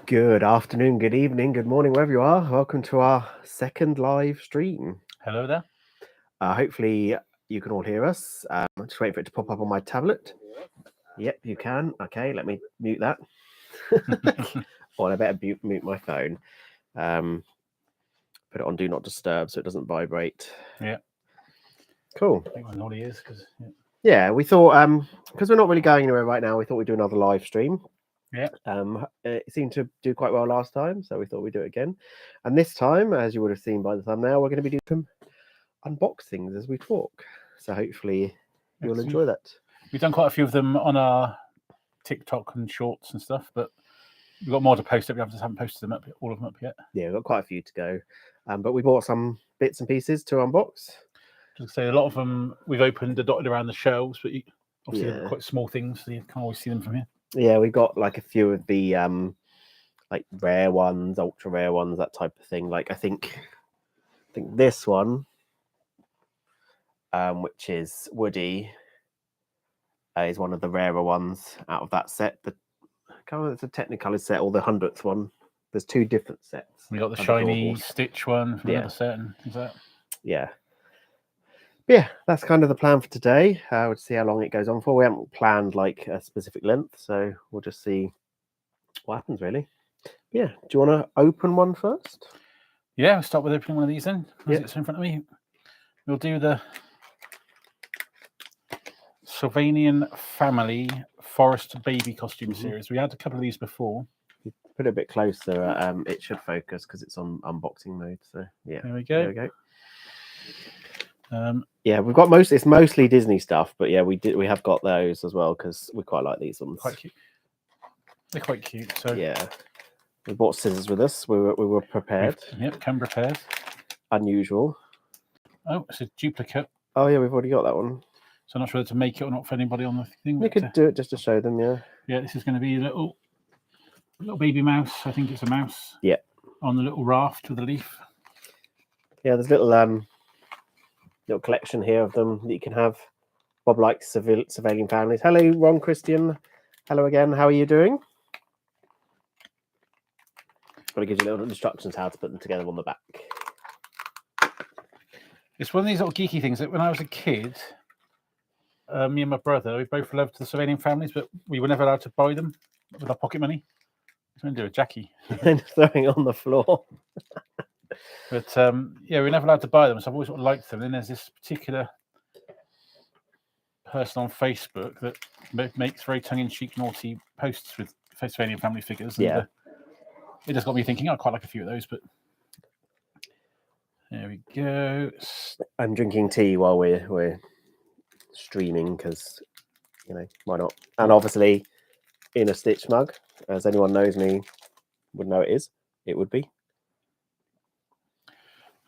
Good afternoon, good evening, good morning, wherever you are. Welcome to our second live stream. Hello there. Hopefully you can all hear us. Just wait for it to pop up on my tablet. Yep, you can. Okay, let me mute that. Or I better mute my phone. Put it on Do Not Disturb so it doesn't vibrate. Yeah. Cool. I think my naughty is because. Yeah, we thought because we're not really going anywhere right now, we thought we'd do another live stream. Yeah. It seemed to do quite well last time, so we thought we'd do it again. And this time, as you would have seen by the thumbnail, we're going to be doing some unboxings as we talk. So hopefully you'll enjoy that. We've done quite a few of them on our TikTok and shorts and stuff, but we've got more to post up. We just haven't posted them up, all of them up yet. Yeah, we've got quite a few to go. But we bought some bits and pieces to unbox. Just to say, a lot of them we've opened, are dotted around the shelves, but obviously they're quite small things, so you can't always see them from here. Yeah, we've got like a few of the like rare ones, ultra rare ones, that type of thing. Like I think this one, which is Woody, is one of the rarer ones out of that set. But it's a Technicolor set, or the 100th one. There's two different sets. We got the shiny Stitch one from another set and things like that. Yeah. Yeah, that's kind of the plan for today. We'll see how long it goes on for. We haven't planned like a specific length, so we'll just see what happens, really. Yeah, do you want to open one first? Yeah, we'll start with opening one of these then. It's in front of me. We'll do the Sylvanian Family Forest Baby Costume Series. We had a couple of these before. You put it a bit closer, it should focus because it's on unboxing mode. So yeah, there we go. There we go. Yeah, we've got it's mostly Disney stuff, but yeah, we have got those as well because we quite like these ones. Quite cute. They're quite cute. So yeah, we brought scissors with us. We were prepared. Come prepared. Unusual. Oh, it's a duplicate. Oh yeah, we've already got that one. So I'm not sure whether to make it or not for anybody on the thing. You could do it just to show them, yeah. Yeah, this is going to be a little baby mouse. I think it's a mouse. Yeah. On the little raft with a leaf. Yeah, there's little collection here of them that you can have. Bob likes surveilling families. Hello, Ron Christian. Hello again. How are you doing? Got to give you little instructions how to put them together on the back. It's one of these little geeky things that when I was a kid, me and my brother, we both loved the surveilling families, but we were never allowed to buy them with our pocket money. I was going to do a Jackie. And throwing it on the floor. But yeah, we're never allowed to buy them, so I've always sort of liked them. And there's this particular person on Facebook that makes very tongue-in-cheek, naughty posts with Sylvanian family figures. And, yeah. It just got me thinking, I'd quite like a few of those, but there we go. I'm drinking tea while we're streaming because, you know, why not? And obviously, in a Stitch mug, as anyone knows me would know it would be.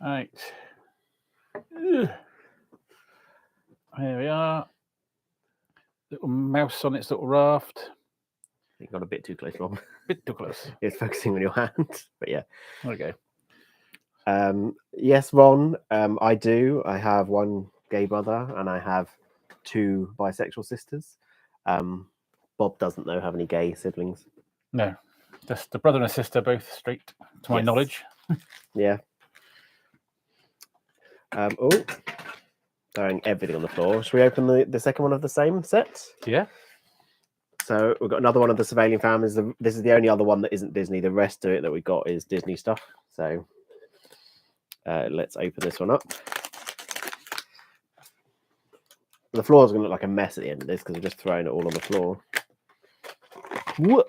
Right. Here we are. Little mouse on its little raft. You got a bit too close, Rob. Bit too close. It's focusing on your hand, but yeah. Okay. Yes, Ron, I do. I have one gay brother and I have two bisexual sisters. Bob doesn't though have any gay siblings. No, just the brother and a sister, both straight, to my knowledge. Yeah. Throwing everything on the floor. Should we open the second one of the same set? Yeah. So we've got another one of the surveilling families. This is the only other one that isn't Disney. The rest of it that we got is Disney stuff. So let's open this one up. The floor is going to look like a mess at the end of this because we're just throwing it all on the floor. What?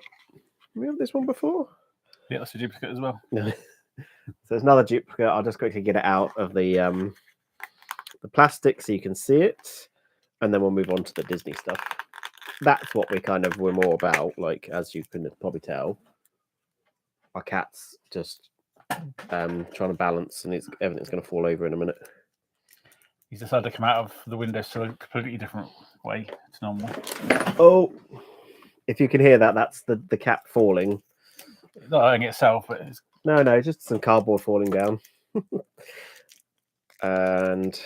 We have this one before? Yeah, that's a duplicate as well. So it's another duplicate. I'll just quickly get it out of the plastic so you can see it, and then we'll move on to the Disney stuff. That's what we're more about. Like, as you can probably tell, our cat's just trying to balance, and everything's going to fall over in a minute. He's decided to come out of the window so a completely different way to normal. Oh, if you can hear that, that's the cat falling. Not hurting itself, but it's... No, just some cardboard falling down. And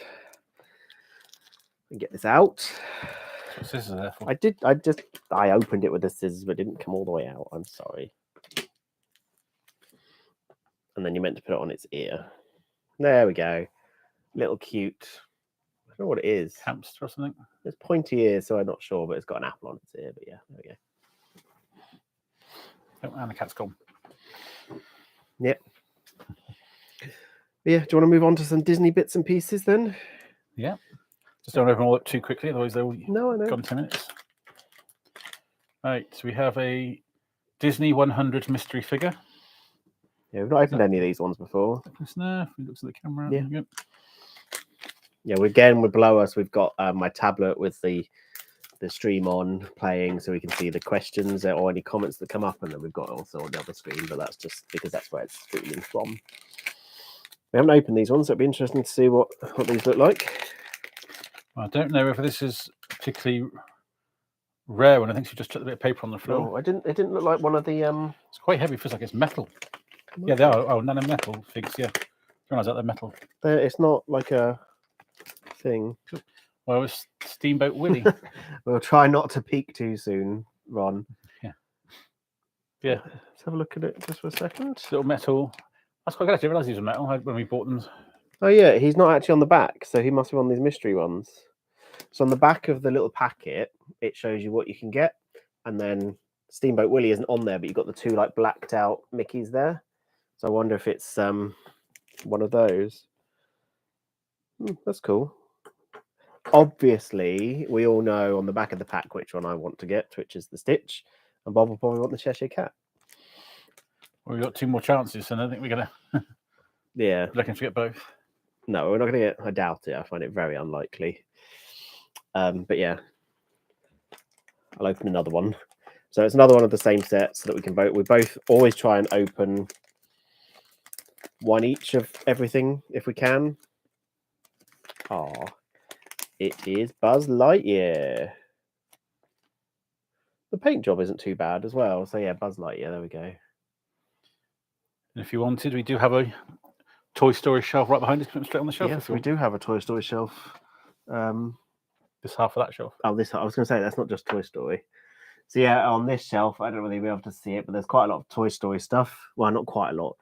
get this out. What scissors are there for? I opened it with the scissors, but it didn't come all the way out. I'm sorry. and then you're meant to put it on its ear. There we go. Little cute. I don't know what it is. Hamster or something. It's pointy ears, so I'm not sure, but it's got an apple on its ear. But yeah, there we go. Oh, and the cat's gone. Yep. Yeah, do you want to move on to some Disney bits and pieces then? Yeah. Just don't open all up too quickly, otherwise they'll No, I know. gone 10 minutes. Right, so we have a Disney 100 mystery figure. Yeah, we've not opened any of these ones before. Snurf, he looks at the camera. Yeah. Yep. Yeah, again, we're below us. We've got my tablet with the stream on playing, so we can see the questions or any comments that come up, and then we've got also on the other screen, but that's just because that's where it's streaming from. We haven't opened these ones, so it'd be interesting to see what these look like. I don't know if this is particularly rare one. I think she just took a bit of paper on the floor. No, it didn't look like one of the It's quite heavy. It feels like it's metal. Yeah, they are. Oh, nano metal figs. Yeah, I realise that they're metal. It's not like a thing. Well, it's Steamboat Willie. We'll try not to peek too soon, Ron. Yeah. Let's have a look at it just for a second. Little metal. That's quite good. I didn't realise these were metal when we bought them. Oh yeah, he's not actually on the back, so he must be on these mystery ones. So on the back of the little packet, it shows you what you can get, and then Steamboat Willie isn't on there, but you've got the two like blacked out Mickeys there. So I wonder if it's one of those. That's cool. Obviously, we all know on the back of the pack which one I want to get, which is the Stitch, and Bob will probably want the Cheshire Cat. Well, we've got 2 more chances, and I think we're going to looking to get both. No, we're not going to get. I doubt it. I find it very unlikely. But yeah, I'll open another one. So it's another one of the same sets that we can vote. We both always try and open one each of everything if we can. Oh, it is Buzz Lightyear. The paint job isn't too bad as well. So yeah, Buzz Lightyear. There we go. And if you wanted, we do have a Toy Story shelf right behind us. Put them straight on the shelf. Yes, we do have a Toy Story shelf. Just half of that shelf. Oh, this. I was going to say that's not just Toy Story. So yeah, on this shelf, I don't really be able to see it, but there's quite a lot of Toy Story stuff. Well, not quite a lot,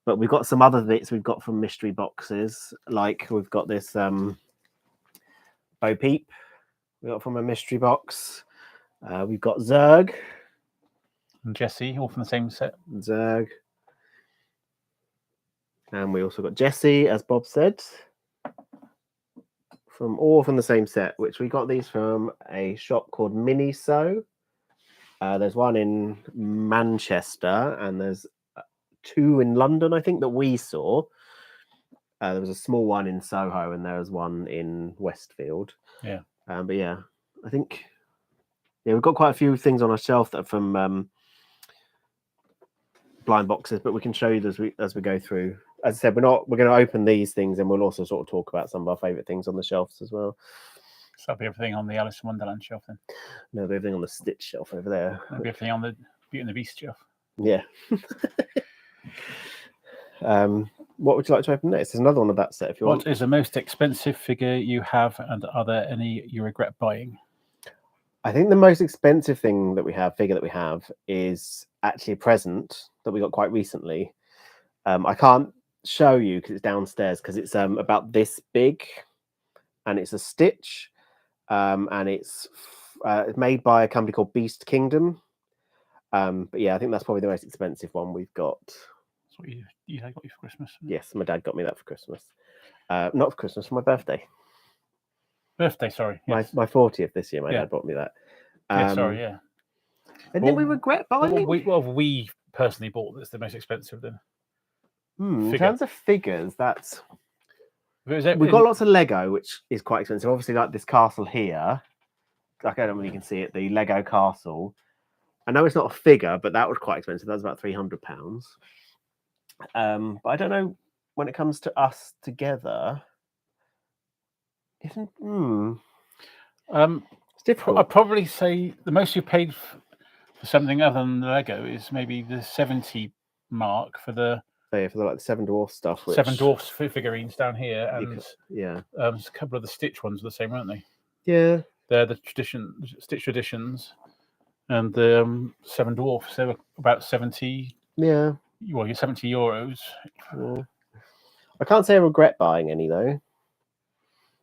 but we've got some other bits we've got from mystery boxes. Like we've got this Bo Peep we got from a mystery box. We've got Zurg and Jessie, all from the same set. Zurg. And we also got Jessie, as Bob said, all from the same set, which we got these from a shop called Miniso. There's one in Manchester, and there's 2 in London, I think, that we saw. There was a small one in Soho, and there was one in Westfield. Yeah. But yeah, I think we've got quite a few things on our shelf that are from blind boxes, but we can show you as we go through. As I said, we're going to open these things, and we'll also sort of talk about some of our favourite things on the shelves as well. So that'll be everything on the Alice in Wonderland shelf then. No, there'll be everything on the Stitch shelf over there. That'll be everything on the Beauty and the Beast shelf. Yeah. What would you like to open next? There's another one of that set if you want. What is the most expensive figure you have, and are there any you regret buying? I think the most expensive figure that we have is actually a present that we got quite recently. I can't show you because it's downstairs, because it's about this big, and it's a Stitch, and it's made by a company called Beast Kingdom. But yeah, I think that's probably the most expensive one we've got. That's what you got you for Christmas. Yes, my dad got me that for Christmas. Not for Christmas, for my birthday. Birthday, sorry. Yes. My 40th this year, my dad bought me that. Sorry, yeah. And then we regret buying. We personally bought that's the most expensive then. In terms of figures, that's we've got got lots of Lego, which is quite expensive. Obviously, like this castle here. Like, I don't know if you can see it, the Lego castle. I know it's not a figure, but that was quite expensive. That was about £300. But I don't know when it comes to us together. It's difficult. I'd probably say the most you paid for something other than the Lego is maybe the 70 mark for the like the Seven Dwarfs stuff. Seven Dwarfs figurines down here, and a couple of the Stitch ones are the same, aren't they? Yeah, they're the Stitch traditions, and the Seven Dwarfs. They were about 70. Yeah, well, you're €70. Mm. I can't say I regret buying any though.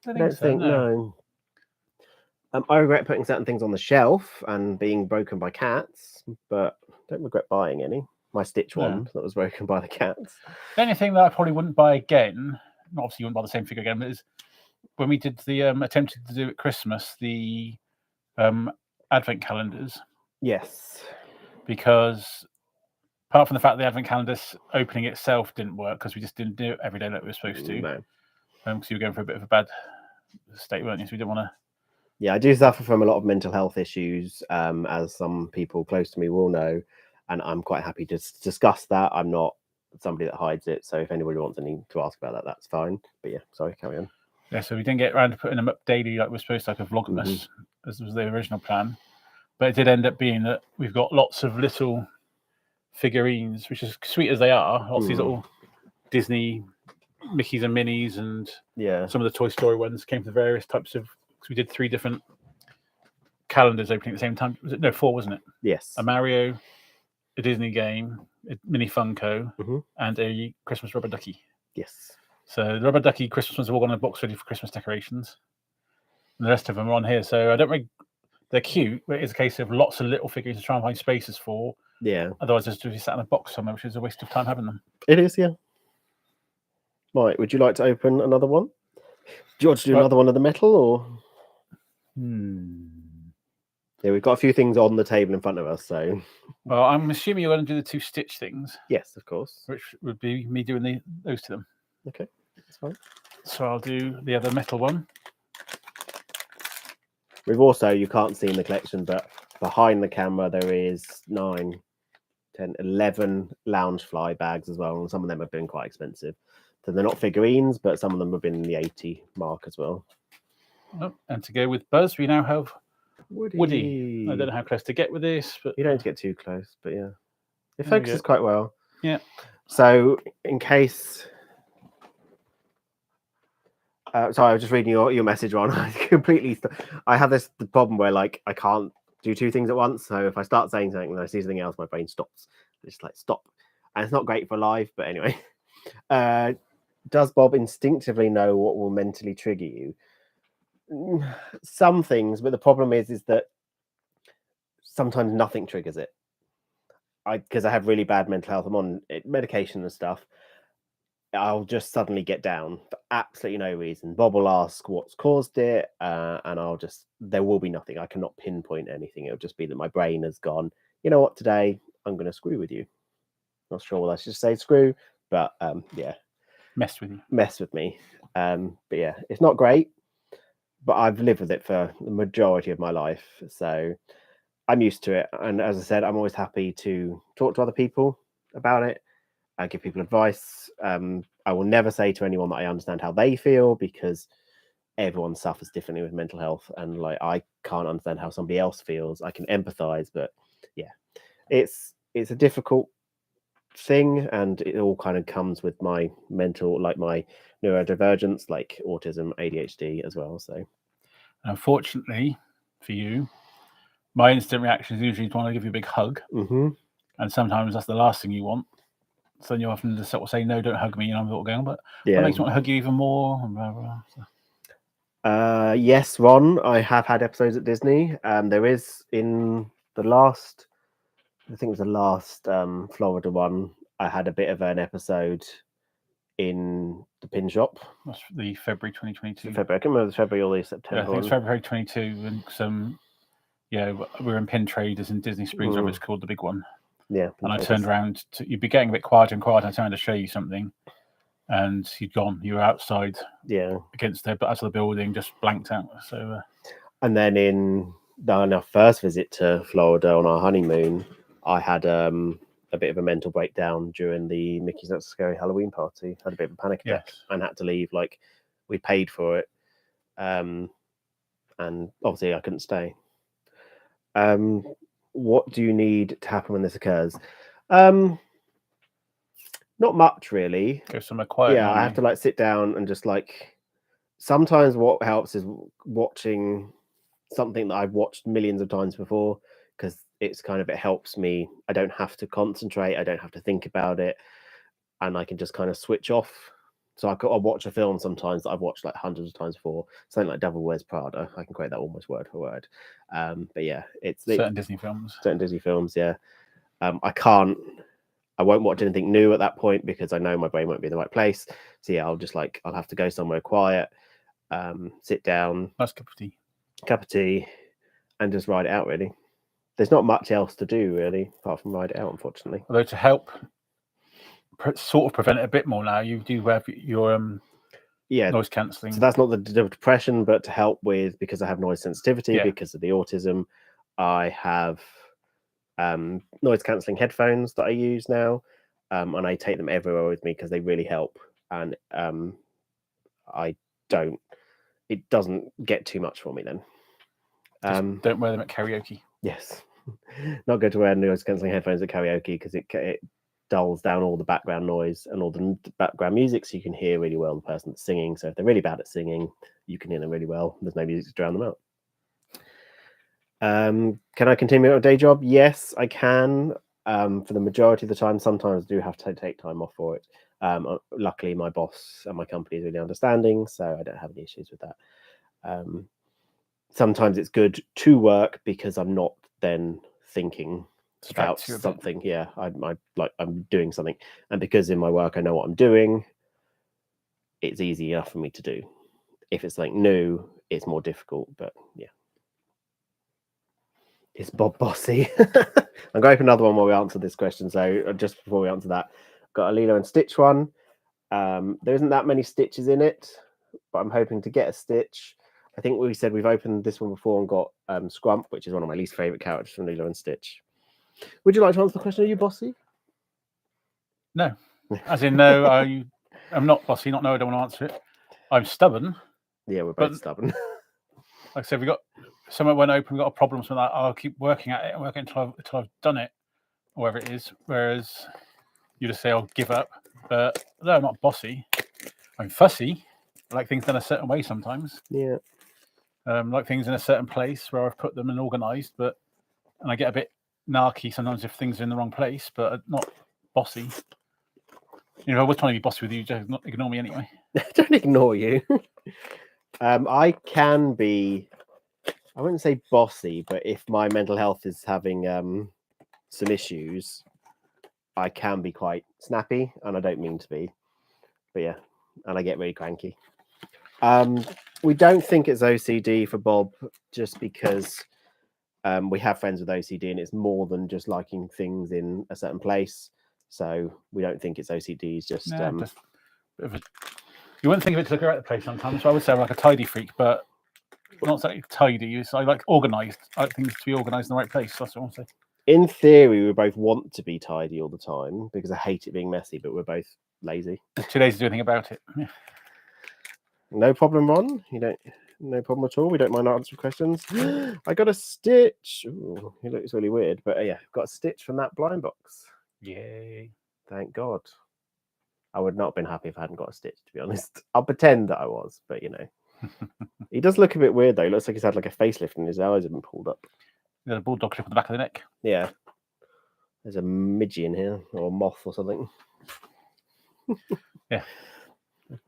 I don't so, think no. I regret putting certain things on the shelf and being broken by cats, but I don't regret buying any. My Stitch wand that was broken by the cats. The only thing that I probably wouldn't buy again, obviously you wouldn't buy the same figure again, but is when we did the attempted to do at Christmas the advent calendars. Yes. Because apart from the fact the advent calendar opening itself didn't work because we just didn't do it every day like we were supposed to. No. Because you were going for a bit of a bad state, weren't you? So we didn't want to. Yeah, I do suffer from a lot of mental health issues, as some people close to me will know, and I'm quite happy to discuss that. I'm not somebody that hides it, so if anybody wants anything to ask about that, that's fine. But yeah, sorry, carry on. Yeah, so we didn't get around to putting them up daily like we're supposed to, like a Vlogmas, as was the original plan. But it did end up being that we've got lots of little figurines, which is sweet as they are, lots of these little Disney Mickeys and Minnies, and some of the Toy Story ones came to various types of. Because we did 3 different calendars opening at the same time. Was it 4? Wasn't it? Yes. A Mario, a Disney game, a mini Funko, and a Christmas rubber ducky. Yes. So the rubber ducky Christmas ones are all on a box ready for Christmas decorations, and the rest of them are on here. So I don't really. They're cute, but it's a case of lots of little figures to try and find spaces for. Yeah. Otherwise, just be sat in a box somewhere, which is a waste of time having them. It is, yeah. Right, would you like to open another one? Do you want to do another one of the metal, or? Yeah, we've got a few things on the table in front of us, so. Well, I'm assuming you're going to do the 2 Stitch things. Yes, of course. Which would be me doing those to them. Okay, that's fine. So I'll do the other metal one. We've also, you can't see in the collection, but behind the camera there is 9, 10, 11 lounge fly bags as well, and some of them have been quite expensive. So they're not figurines, but some of them have been in the 80 mark as well. Oh, and to go with Buzz, we now have Woody. I don't know how close to get with this, but you don't need to get too close, but yeah, it focuses quite well. Yeah. So in case, sorry, I was just reading your message, Ron. I have the problem where like I can't do 2 things at once. So if I start saying something and I see something else, my brain stops. It's just like stop, and it's not great for live. But anyway, does Bob instinctively know what will mentally trigger you? Some things, but the problem is that sometimes nothing triggers it. Because I have really bad mental health, I'm on medication and stuff. I'll just suddenly get down for absolutely no reason. Bob will ask what's caused it, and there will be nothing. I cannot pinpoint anything. It'll just be that my brain has gone, you know what, today I'm going to screw with you. Not sure what I should say screw, but yeah. Mess with me. But yeah, it's not great, but I've lived with it for the majority of my life. So I'm used to it. And as I said, I'm always happy to talk to other people about it. I give people advice. I will never say to anyone that I understand how they feel, because everyone suffers differently with mental health, and like I can't understand how somebody else feels. I can empathize, but yeah, it's a difficult thing, and it all kind of comes with my mental, like my neurodivergence, like autism, ADHD as well. So unfortunately for you, my instant reaction is usually to want to give you a big hug, and sometimes that's the last thing you want. So then you often just sort of say, "No, don't hug me," and I'm sort of going, "But what makes me want to hug you even more?" And blah, blah, so. Yes, Ron, I have had episodes at Disney. There is in the last, I think it was the last Florida one, I had a bit of an episode in the pin shop. That's the February 2022. February, I can't remember the February or the September. Yeah, I think it's February 22, and some, we were in Pin Traders in Disney Springs, whatever it's called, the big one. Yeah. And I turned around, you'd be getting a bit quieter and quieter. I turned to show you something, and you'd gone. You were outside, against the out of the building, just blanked out. So, and then on our first visit to Florida on our honeymoon, I had a bit of a mental breakdown during the Mickey's Not So Scary Halloween party. Had a bit of a panic attack and had to leave. Like, we paid for it, and obviously I couldn't stay. What do you need to happen when this occurs? Not much, really. Go somewhere quiet. Yeah, I have to like sit down and just like. Sometimes what helps is watching something that I've watched millions of times before, because it's kind of, it helps me. I don't have to concentrate. I don't have to think about it. And I can just kind of switch off. So I'll watch a film sometimes that I've watched like hundreds of times before. Something like Devil Wears Prada. I can quote that almost word for word. But yeah, it's certain Disney films. Certain Disney films, yeah. I won't watch anything new at that point because I know my brain won't be in the right place. So yeah, I'll have to go somewhere quiet, sit down, Nice cup of tea, and just ride it out. Really, there's not much else to do really apart from ride it out, unfortunately. Although to help sort of prevent it a bit more now, you do have your noise cancelling. So that's not the depression, but to help with, because I have noise sensitivity because of the autism, I have noise cancelling headphones that I use now, and I take them everywhere with me because they really help. And it doesn't get too much for me then. Don't wear them at karaoke. Yes, not good to wear noise cancelling headphones at karaoke because it dulls down all the background noise and all the background music, so you can hear really well the person that's singing. So if they're really bad at singing, you can hear them really well. There's no music to drown them out. Can I continue a day job? Yes, I can. For the majority of the time. Sometimes I do have to take time off for it. Luckily, my boss and my company is really understanding, so I don't have any issues with that. Sometimes it's good to work because I'm not then thinking about something. Yeah, I'm doing something, and because in my work I know what I'm doing, it's easy enough for me to do. If it's something new, it's more difficult. But yeah. Is Bob bossy? I'm going to open another one while we answer this question. So just before we answer that, I've got a Lilo and Stitch one. There isn't that many stitches in it, but I'm hoping to get a Stitch. I think we said we've opened this one before and got Scrump, which is one of my least favourite characters from Lilo and Stitch. Would you like to answer the question? Are you bossy? No. As in, no, I'm not bossy. Not no, I don't want to answer it. I'm stubborn. Yeah, we're both stubborn. Like I said, somewhere went open, we got a problem, so I'll keep working at it and working until I've done it, or whatever it is. Whereas you just say, I'll give up. But no, I'm not bossy. I'm fussy. I like things done a certain way sometimes. Yeah. Like things in a certain place where I've put them and organised, and I get a bit narky sometimes if things are in the wrong place, but not bossy. You know, I was trying to be bossy with you, just not ignore me anyway. Don't ignore you. I can be, I wouldn't say bossy, but if my mental health is having some issues, I can be quite snappy, and I don't mean to be. But yeah, and I get really cranky. We don't think it's OCD for Bob, just because we have friends with OCD, and it's more than just liking things in a certain place. So we don't think it's OCD. It's just you wouldn't think of it to look around the place sometimes. So I would say I'm like a tidy freak, but not exactly tidy. I like organised. I like things to be organised in the right place. That's what I want to say. In theory, we both want to be tidy all the time because I hate it being messy, but we're both lazy. Too lazy to do anything about it. Yeah. No problem, Ron. No problem at all. We don't mind answering questions. I got a Stitch. Ooh, he looks really weird, but yeah, got a Stitch from that blind box. Yay! Thank God. I would not have been happy if I hadn't got a Stitch, to be honest. I'll pretend that I was, but you know. He does look a bit weird though. He looks like he's had like a facelift and his eyes have been pulled up. There's a bulldog clip on the back of the neck. Yeah. There's a midgie in here, or a moth or something. Yeah.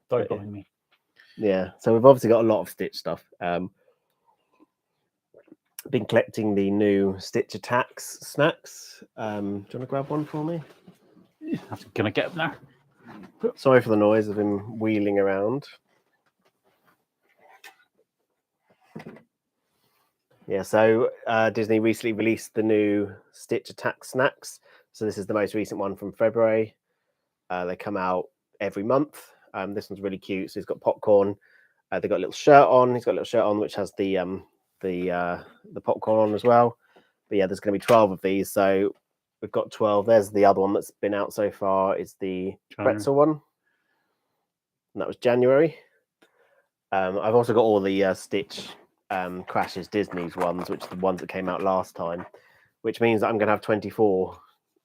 Dive behind me. Yeah. So we've obviously got a lot of Stitch stuff. Been collecting the new Stitch Attacks snacks. Do you want to grab one for me? I'm gonna get them now. Sorry for the noise of him wheeling around. Yeah, so Disney recently released the new Stitch Attack snacks. So this is the most recent one from February. They come out every month. This one's really cute. So he's got popcorn. They've got a little shirt on. He's got a little shirt on which has the popcorn on as well. But yeah, there's going to be 12 of these. So we've got 12. There's the other one that's been out so far. Is the pretzel one. And that was January. I've also got all the Stitch Crashes Disney's ones, which are the ones that came out last time, which means that I'm going to have 24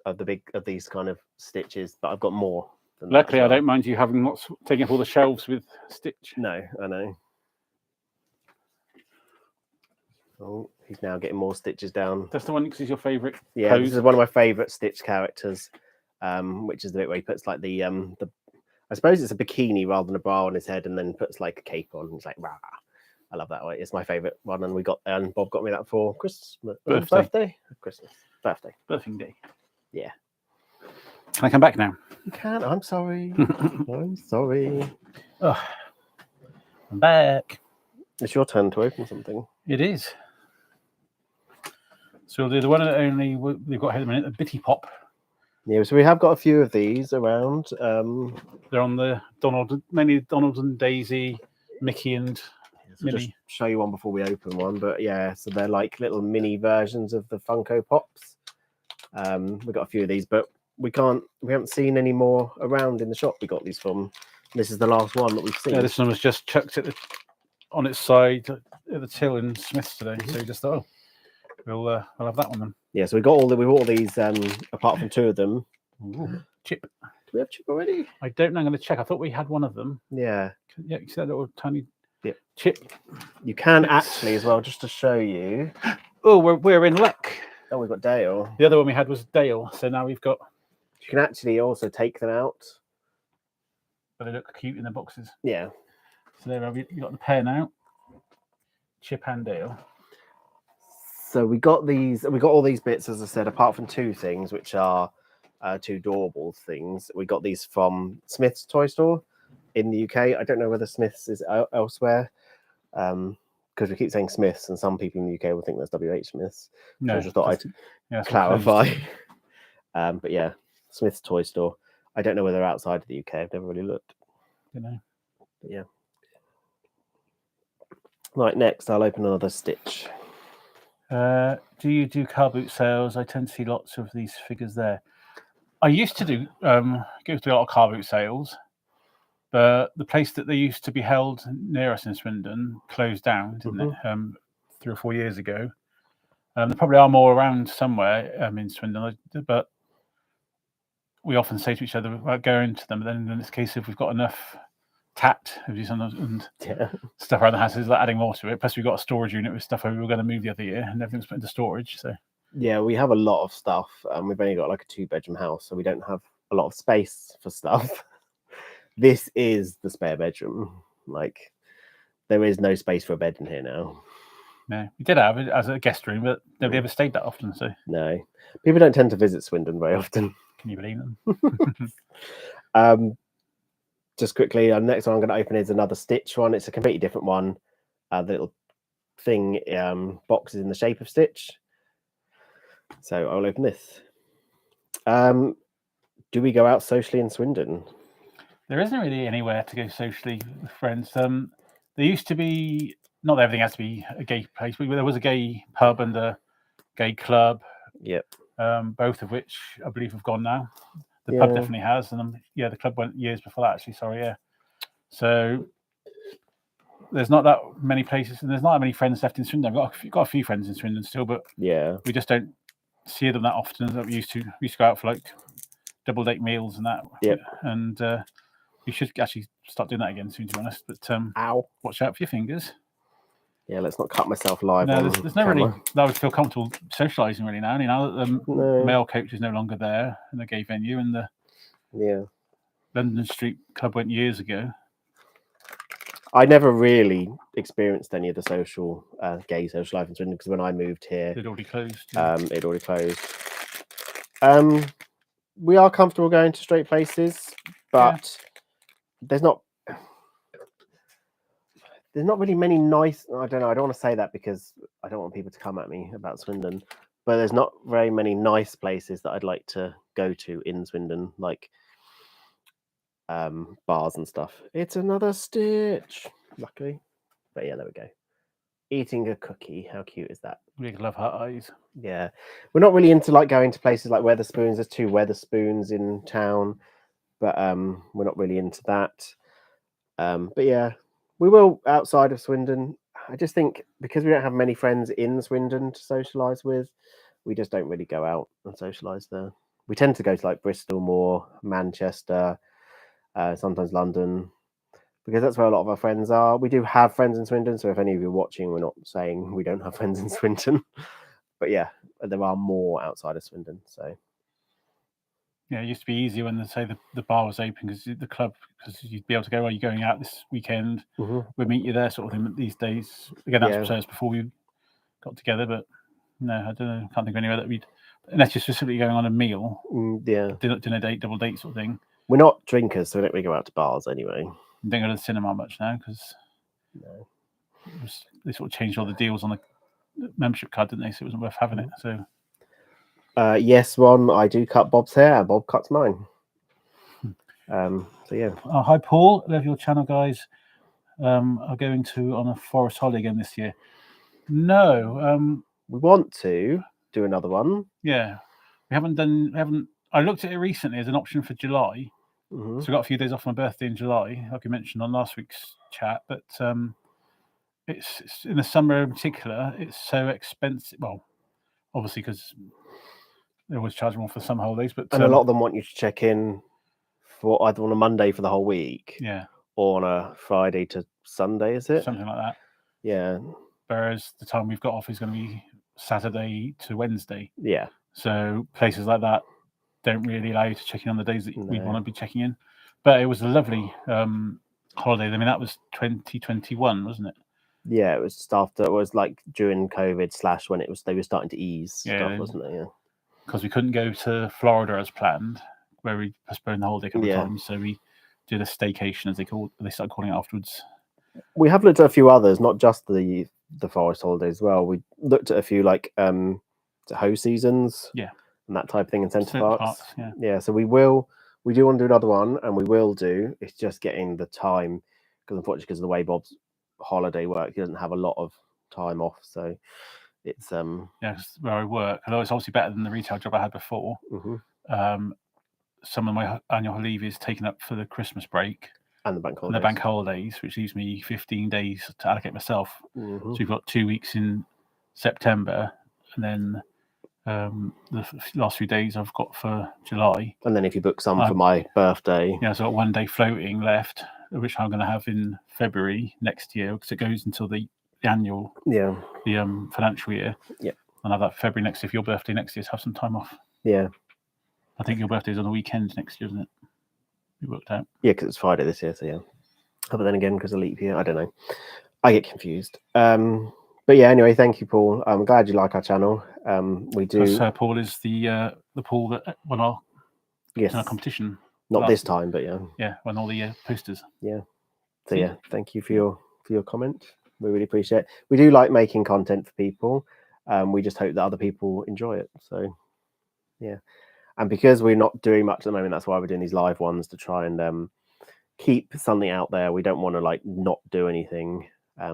of these kind of Stitches, but I've got more. Luckily, I don't mind you having taking up all the shelves with Stitch. No, I know. Oh, he's now getting more stitches down. That's the one because he's your favourite. Yeah, pose. this is one of my favourite Stitch characters, which is the bit where he puts like the I suppose it's a bikini rather than a bra on his head, and then puts like a cape on. He's like, rah. I love that one. It's my favourite one, and Bob got me that for Christmas, birthday, Christmas, birthday, Birthing day. Yeah. Can I come back now? You can. I'm sorry. I'm sorry. Oh, I'm back. It's your turn to open something. It is. So we'll do the one and only we've got here at the minute, the Bitty Pop. Yeah, so we have got a few of these around. They're on the mainly Donald and Daisy, Mickey and Minnie. Just show you one before we open one, but yeah, so they're like little mini versions of the Funko Pops. We've got a few of these, but we haven't seen any more around in the shop we got these from. This is the last one that we've seen. Yeah, this one was just chucked on its side at the till in Smith's today. So we just thought, we'll have that one then. Yeah, so we got all these apart from two of them. Ooh, Chip. Do we have Chip already? I don't know. I'm going to check. I thought we had one of them. Yeah. Yeah, you see that little tiny Chip. You can actually as well, just to show you. Oh, we're in luck. Oh, we've got Dale. The other one we had was Dale, so now we've got. You can actually also take them out. But they look cute in the boxes. Yeah. So there you got the pair now. Chip and Dale. So we got all these bits, as I said, apart from two things, which are two Doorables things. We got these from Smith's toy store in the UK. I don't know whether Smith's is elsewhere, because we keep saying Smith's, and some people in the UK will think that's WH Smith's. No, so I just thought I'd clarify. But yeah, Smith's toy store. I don't know whether they're outside of the UK. I've never really looked. You know. But yeah. Right, next I'll open another Stitch. Do you do car boot sales? I tend to see lots of these figures there. I used to do go to a lot of car boot sales, but the place that they used to be held near us in Swindon closed down, didn't it? 3 or 4 years ago. There probably are more around somewhere in Swindon, but we often say to each other about going to them. But then in this case, if we've got enough tact and stuff around the house, is like adding more to it. Plus, we've got a storage unit with stuff we were going to move the other year, and everything's put into storage. So yeah, we have a lot of stuff. We've only got like a 2-bedroom house, so we don't have a lot of space for stuff. This is the spare bedroom. Like, there is no space for a bed in here now. No, we did have it as a guest room, but nobody ever stayed that often. So no, people don't tend to visit Swindon very often. Can you believe them? Just quickly, the next one I'm going to open is another Stitch one. It's a completely different one. The little thing box is in the shape of Stitch. So I'll open this. Do we go out socially in Swindon? There isn't really anywhere to go socially with friends. There used to be, not that everything has to be a gay place, but there was a gay pub and a gay club. Yep. Both of which I believe have gone now. The pub definitely has, and the club went years before that. Actually, sorry, yeah. So there's not that many places, and there's not that many friends left in Swindon. I've got a few friends in Swindon still, but we just don't see them that often as we used to. We used to go out for like double date meals and that. Yep. And we should actually start doing that again soon, to be honest. But watch out for your fingers. Yeah, let's not cut myself live. No, there's no really that I would feel comfortable socialising really now. Now that the male coach is no longer there in the gay venue, and the London Street Club went years ago. I never really experienced any of the gay social life in Swindon, because when I moved here, it already closed. It already closed. We are comfortable going to straight places, but there's not really many nice. I don't know. I don't want to say that because I don't want people to come at me about Swindon, but there's not very many nice places that I'd like to go to in Swindon, like bars and stuff. It's another Stitch, luckily. But yeah, there we go. Eating a cookie. How cute is that? We love her eyes. Yeah, we're not really into like going to places like Weatherspoons. There's 2 Weatherspoons in town, but we're not really into that. But yeah, we will outside of Swindon. I just think because we don't have many friends in Swindon to socialise with, we just don't really go out and socialise there. We tend to go to like Bristol more, Manchester, sometimes London. because that's where a lot of our friends are. We do have friends in Swindon, so if any of you are watching, we're not saying we don't have friends in Swindon. But yeah, there are more outside of Swindon. So yeah, it used to be easier when they say the bar was open because the club, because you'd be able to go, are you going out this weekend? Mhm. We'll meet you there, sort of thing. But these days, again, that's Yeah. before we got together. But no, I don't know. Can't think of anywhere that we'd, unless you're specifically going on a meal, Yeah, dinner date, double date sort of thing. we're not drinkers, so we don't really go out to bars anyway. I don't go to the cinema much now because No. they sort of changed all the deals on the membership card, didn't they? So it wasn't worth having it. So Yes, Ron, I do cut Bob's hair. Bob cuts mine. So yeah. hi Paul, love your channel, guys. Are going to on a forest holiday again this year? No. We want to do another one. Yeah, we haven't. I looked at it recently as an option for July. Mhm. So I got a few days off my birthday in July, like I mentioned on last week's chat. But it's in the summer in particular, it's so expensive. Well, obviously because they always charge more for summer holidays, but And a lot of them want you to check in for either on a Monday for the whole week, yeah, or on a Friday to Sunday, is it? something like that. Yeah. Whereas the time we've got off is going to be Saturday to Wednesday. Yeah. So places like that don't really allow you to check in on the days that we No. want to be checking in. But it was a lovely holiday. I mean, that was 2021, wasn't it? Yeah, it was just after, it was like during COVID / when it was, they were starting to ease stuff, wasn't it? Yeah. Because we couldn't go to Florida as planned, where we postponed the holiday a couple of times. So we did a staycation, as they started calling it afterwards. We have looked at a few others, not just the forest holidays as well. We looked at a few like Ho seasons, and that type of thing in Centre Parks. Yeah. So we do want to do another one, and we will do. It's just getting the time, because unfortunately, because of the way Bob's holiday work, he doesn't have a lot of time off. So it's where I work, although it's obviously better than the retail job I had before. Some of my annual leave is taken up for the Christmas break and the bank holidays. And the bank holidays, which leaves me 15 days to allocate myself. So we've got 2 weeks in September, and then the last few days I've got for July. And then if you book some for my birthday, so I've got 1 day floating left, which I'm going to have in February next year, because it goes until the annual, the financial year. Yeah. And have that February next year. For your birthday next year, to have some time off. Yeah. I think your birthday is on the weekend next year, isn't it? We worked out. Yeah, because it's Friday this year, so yeah. But then again, because of leap year, I don't know. I get confused. But yeah, anyway, thank you, Paul. I'm glad you like our channel. We do. Paul is the Paul that won our competition. Not this time, but yeah. Yeah, won all the posters. Yeah. So yeah, thank you for your comment. We really appreciate it. We do like making content for people. We just hope that other people enjoy it. So yeah. And because we're not doing much at the moment, that's why we're doing these live ones, to try and keep something out there. We don't want to like not do anything. I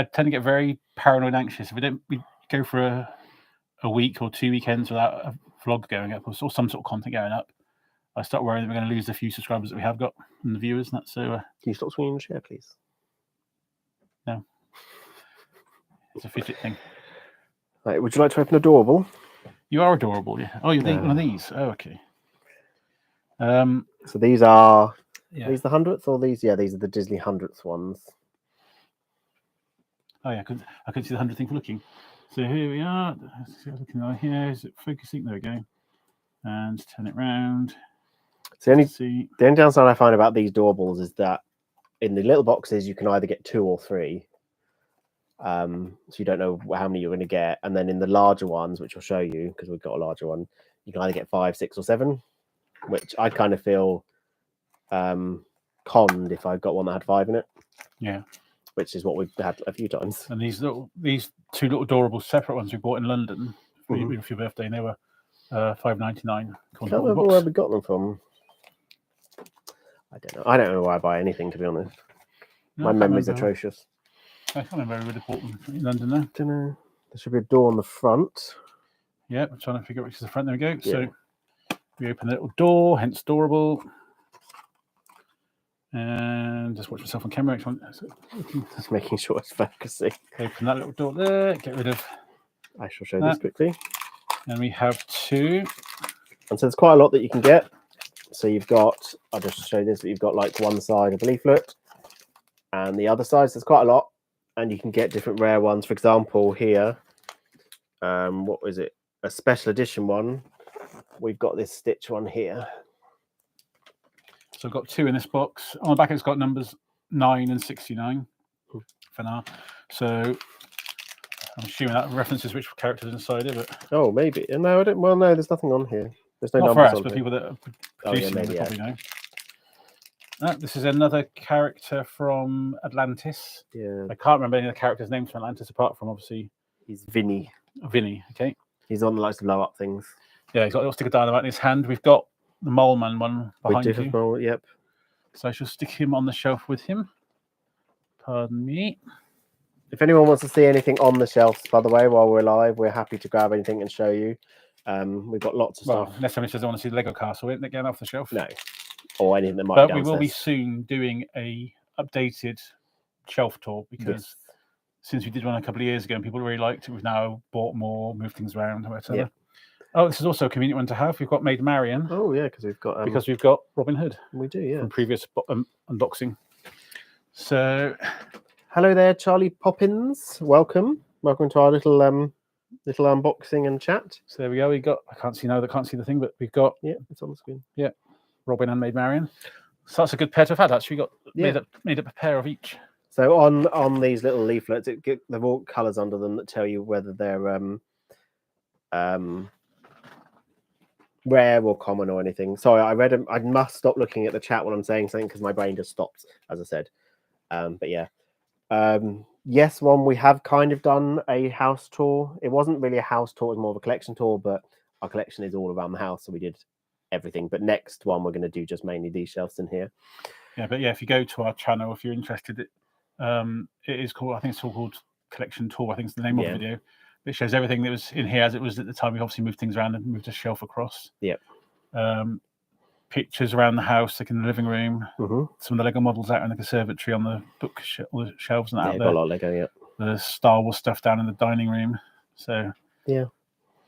tend to get very paranoid, anxious if we go for a week or 2 weekends without a vlog going up or some sort of content going up. I start worrying that we're going to lose the few subscribers that we have got and the viewers. And that's so. Can you stop swinging the chair, please? No, it's a fidget thing. Right, would you like to open Adorable? You are adorable, yeah. Oh, you're one of these. Oh, okay. So these are these the 100th, or these? Yeah, these are the Disney 100th ones. Oh yeah, I couldn't see the 100th thing for looking. So here we are. Looking right here. Is it focusing? There we go. And turn it round. So the only downside I find about these Doorables is that in the little boxes you can either get 2 or 3. So you don't know how many you're going to get, and then in the larger ones, which I'll show you because we've got a larger one, you can either get 5, 6, or 7, which I kind of feel conned if I got one that had 5 in it. Yeah, which is what we've had a few times. And these 2 little Doorables, separate ones we bought in London for your birthday, and they were $5.99. I can't remember where we got them from. I don't know. I don't know where I buy anything, to be honest. My memory's atrocious. I can't remember where we would have bought them in London now. Don't know. There should be a door on the front. Yeah, I'm trying to figure out which is the front. There we go. Yeah. So we open the little door, hence Doorable. And just watch myself on camera. Just making sure it's focusing. Open that little door there. Get rid of. I shall show this quickly. And we have 2. And so there's quite a lot that you can get. So you've got, I'll just show this, but you've got like one side of the leaflet and the other side. So there's quite a lot, and you can get different rare ones. For example, here, what was it? A special edition one. We've got this Stitch one here. So I've got 2 in this box. On the back, it's got numbers 9 and 69 for now. So I'm assuming that references which characters inside it, but Oh, maybe. No, I don't. Well, no, there's nothing on here. There's no not for numbers us, on but here. people that are Oh, yeah, producing them maybe, probably know. This is another character from Atlantis. Yeah, I can't remember any of the characters' names from Atlantis apart from obviously he's Vinny. Vinny. Okay. He's on the likes of blow up things. Yeah, he's got a little stick of dynamite in his hand. We've got the Mole Man one behind you. Well, yep. So I shall stick him on the shelf with him. Pardon me. If anyone wants to see anything on the shelves, by the way, while we're live, we're happy to grab anything and show you. We've got lots of stuff. Unless someone says they want to see the Lego castle, isn't it, getting off the shelf? No, or anything that might. But be we will be downstairs. soon doing a updated shelf tour because since we did one a couple of years ago and people really liked it, we've now bought more, moved things around, whatever. Yep. Oh, this is also a convenient one to have. We've got Maid Marian. Oh yeah, because we've got Robin Hood. We do, yeah. From previous unboxing. So, hello there, Charlie Poppins. Welcome to our little unboxing and chat. So there we go. We got. I can't see now. I can't see the thing, but we've got. Yeah, it's on the screen. Yeah, Robin and Maid Marian. So that's a good pair to have had. Actually, we got made up a pair of each. So on these little leaflets, they've all colours under them that tell you whether they're rare or common or anything. Sorry, I read them. I must stop looking at the chat when I'm saying something because my brain just stops, as I said. But yeah, yes, one we have kind of done a house tour. It wasn't really a house tour; it was more of a collection tour. But our collection is all around the house, so we did everything. But next one, we're going to do just mainly these shelves in here. Yeah, but yeah, if you go to our channel, if you're interested, it is called. I think it's called Collection Tour. I think it's the name of the video. It shows everything that was in here as it was at the time. We obviously moved things around and moved the shelf across. Yep. Pictures around the house, like in the living room. Mm-hmm. Some of the Lego models out in the conservatory on the shelves and out there. Got a lot of Lego, yeah. The Star Wars stuff down in the dining room. So yeah,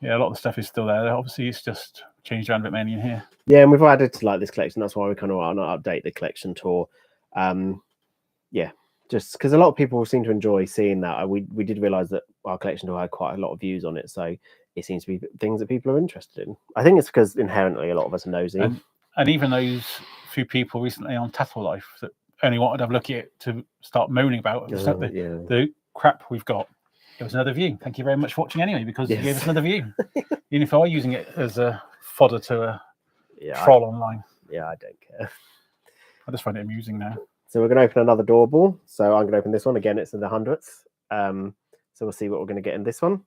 a lot of the stuff is still there. Obviously, it's just changed around a bit mainly in here. Yeah, and we've added to like this collection. That's why we kind of want to update the collection tour. Yeah. Just because a lot of people seem to enjoy seeing that. We did realise that our collection tour had quite a lot of views on it, so it seems to be things that people are interested in. I think it's because inherently a lot of us are nosy. And even those few people recently on Tattle Life that only wanted to have a look at it to start moaning about the crap we've got. It was another view. Thank you very much for watching anyway, because you gave us another view. Even if I were using it as a fodder to a troll online. Yeah, I don't care. I just find it amusing now. So we're going to open another doorbell. So I'm going to open this one. Again, it's in the hundredths. So we'll see what we're going to get in this one.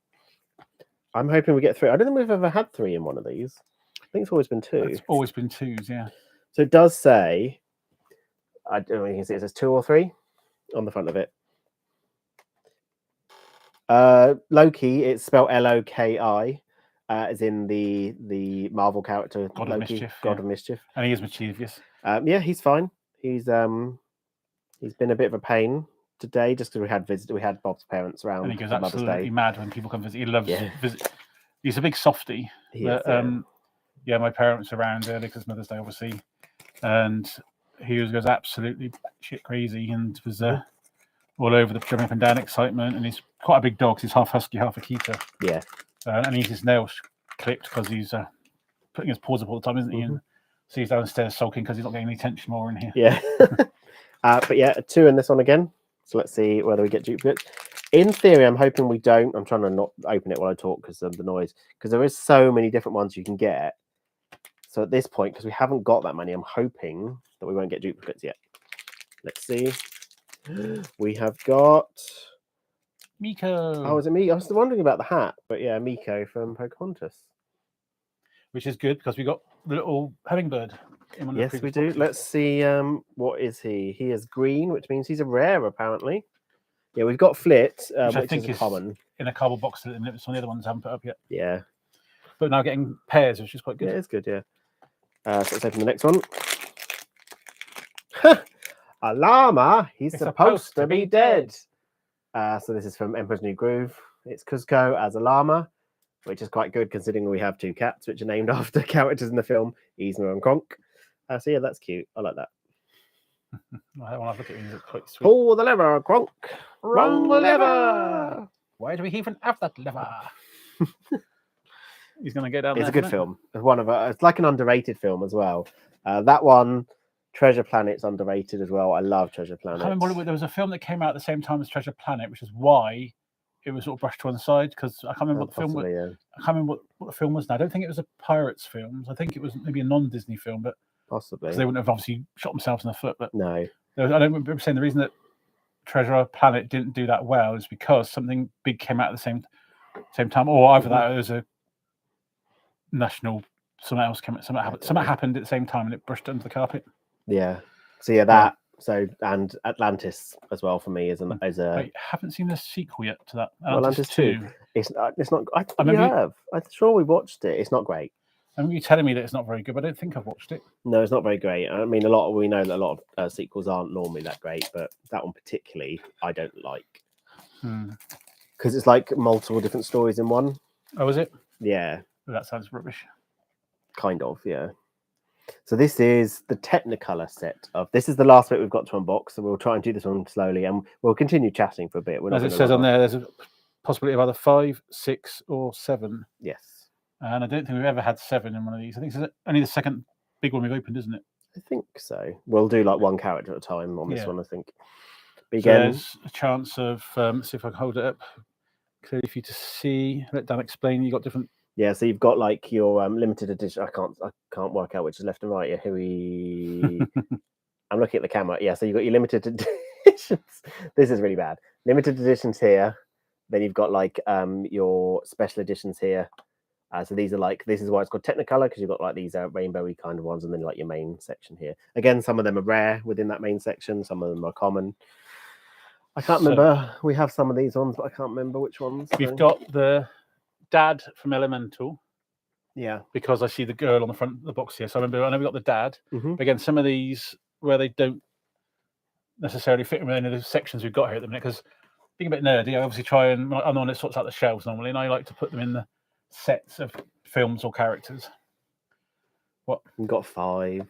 I'm hoping we get 3. I don't think we've ever had 3 in one of these. I think it's always been 2. It's always been 2s, yeah. So it does say, I don't know if you can see, it says 2 or 3 on the front of it. Loki, it's spelled L-O-K-I, as in the Marvel character God Loki, of Mischief. God of Mischief. And he is mischievous. Yeah, he's fine. He's been a bit of a pain today, just because we had Bob's parents around. And he goes absolutely mad when people come visit. He loves visit. He's a big softie. My parents were around early because Mother's Day, obviously, and he goes absolutely shit crazy and was all over the jumping up and down excitement. And he's quite a big dog. He's half husky, half Akita. Yeah, and he's his nails clipped because he's putting his paws up all the time, isn't he? And so he's downstairs sulking because he's not getting any attention more in here. Yeah. But yeah, 2 in this one again. So let's see whether we get duplicates. In theory, I'm hoping we don't. I'm trying to not open it while I talk because of the noise. Because there is so many different ones you can get. So at this point, because we haven't got that many, I'm hoping that we won't get duplicates yet. Let's see. We have got Miko. Oh, is it Miko? I was wondering about the hat, but yeah, Miko from Pocahontas. Which is good because we got the little hummingbird. Yes, we do. Let's see. What is he? He is green, which means he's a rare, apparently. Yeah, we've got Flit, which I think is common. In a cardboard box, and it's one of the other ones I haven't put up yet. Yeah. But now getting pairs, which is quite good. Yeah, it's good, yeah. So let's open the next one. A llama, he's supposed to be dead. So this is from Emperor's New Groove. It's Cusco as a llama, which is quite good considering we have 2 cats which are named after characters in the film, Yzma and Kronk. So yeah, that's cute. I like that. When I look at these, it's quite sweet. Pull the lever, Gronk. Wrong lever. Why do we even have that lever? He's going to go down there. It's a good film. It's like an underrated film as well. That one, Treasure Planet's underrated as well. I love Treasure Planet. I remember there was a film that came out at the same time as Treasure Planet, which is why it was sort of brushed to one side, because I can't remember what the film was. Yeah. I can't remember what the film was now. I don't think it was a Pirates film. I think it was maybe a non-Disney film, but possibly because they wouldn't have obviously shot themselves in the foot. But no, I don't remember saying the reason that Treasure Planet didn't do that well is because something big came out at the same time, or either that or there was a national something else came. Something happened at the same time and it brushed under the carpet. Yeah. So yeah, that. So and Atlantis as well for me is a. I haven't seen the sequel yet to that. Atlantis 2. It's not. I'm sure we watched it. It's not great. I remember you telling me that it's not very good, but I don't think I've watched it. No, it's not very great. I mean, we know that a lot of sequels aren't normally that great, but that one particularly I don't like because it's like multiple different stories in one. Oh, is it? Yeah. That sounds rubbish. Kind of, yeah. So this is the Technicolor set of. This is the last bit we've got to unbox, so we'll try and do this one slowly, and we'll continue chatting for a bit. As it says on there, there's a possibility of either 5, 6, or 7. Yes. And I don't think we've ever had 7 in one of these. I think it's only the second big one we've opened, isn't it? I think so. We'll do like one character at a time on this one, I think. But again, there's a chance of see if I can hold it up clearly for you to see. Let Dan explain. You got different. Yeah, so you've got like your limited edition. I can't work out which is left and right. Here I'm looking at the camera. Yeah, so you've got your limited editions. This is really bad. Limited editions here. Then you've got like your special editions here. So these are like, this is why it's called Technicolor, because you've got like these rainbowy kind of ones, and then like your main section here. Again, some of them are rare within that main section. Some of them are common. I can't remember. We have some of these ones, but I can't remember which ones. We've got the dad from Elemental. Yeah. Because I see the girl on the front of the box here. So I know we got the dad. But again, some of these where they don't necessarily fit in any of the sections we've got here at the minute, because being a bit nerdy, I obviously try and I'm the one that sorts out the shelves normally, and I like to put them in the sets of films or characters. What? We've got 5.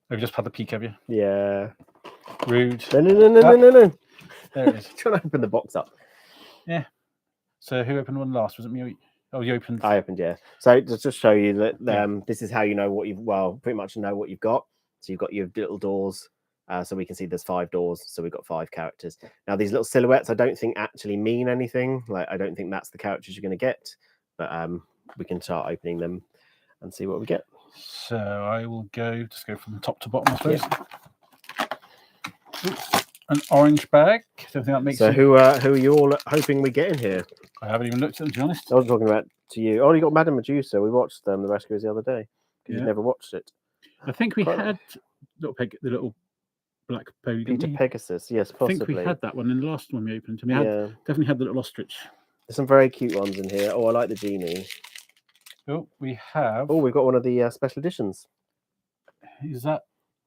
We've just had the peek, have you? Yeah. Rude. No. There it is. Trying to open the box up. Yeah. So who opened one last? Was it me? Oh, you opened. I opened, yeah. So to just show you that this is how you know what pretty much know what you've got. So you've got your little doors. So we can see there's 5 doors. So we've got 5 characters. Now these little silhouettes, I don't think actually mean anything. Like I don't think that's the characters you're going to get. But we can start opening them and see what we get. So I will go from top to bottom, I suppose. Yeah. An orange bag. Don't think that makes sense. Who are you all hoping we get in here? I haven't even looked at them, to be honest. I was talking about to you. Oh, you got Madame Medusa. We watched The Rescuers the other day. You've never watched it. I think we had the little black pony. Peter Pegasus, yes, possibly. I think we had that one in the last one we opened. We definitely had the little ostrich. There's some very cute ones in here. Oh, I like the genie. Oh, we have. Oh, we've got one of the special editions. Is that?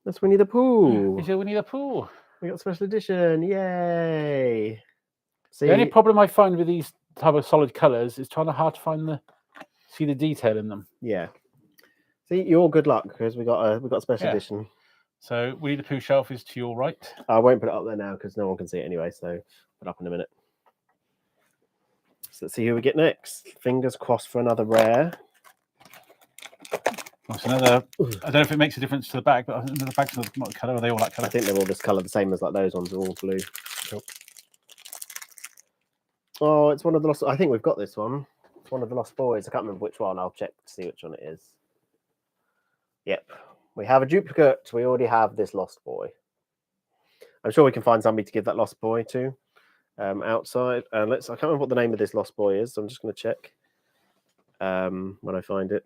That's Winnie the Pooh. Is it Winnie the Pooh? We got special edition. Yay! See, the only problem I find with these type of solid colours is trying to hard to find see the detail in them. Yeah. See, you're good luck because we got a special edition. So Winnie the Pooh shelf is to your right. I won't put it up there now because no one can see it anyway. So put it up in a minute. So let's see who we get next. Fingers crossed for another rare. That's another. I don't know if it makes a difference to the bag, but the bag's not colour. Are they all that colour? I think they're all this colour, the same as like those ones are all blue. Cool. Oh, it's one of the lost. I think we've got this one. It's one of the Lost Boys. I can't remember which one. I'll check to see which one it is. Yep, we have a duplicate. We already have this Lost Boy. I'm sure we can find somebody to give that Lost Boy to outside. I can't remember what the name of this Lost Boy is. So I'm just going to check when I find it.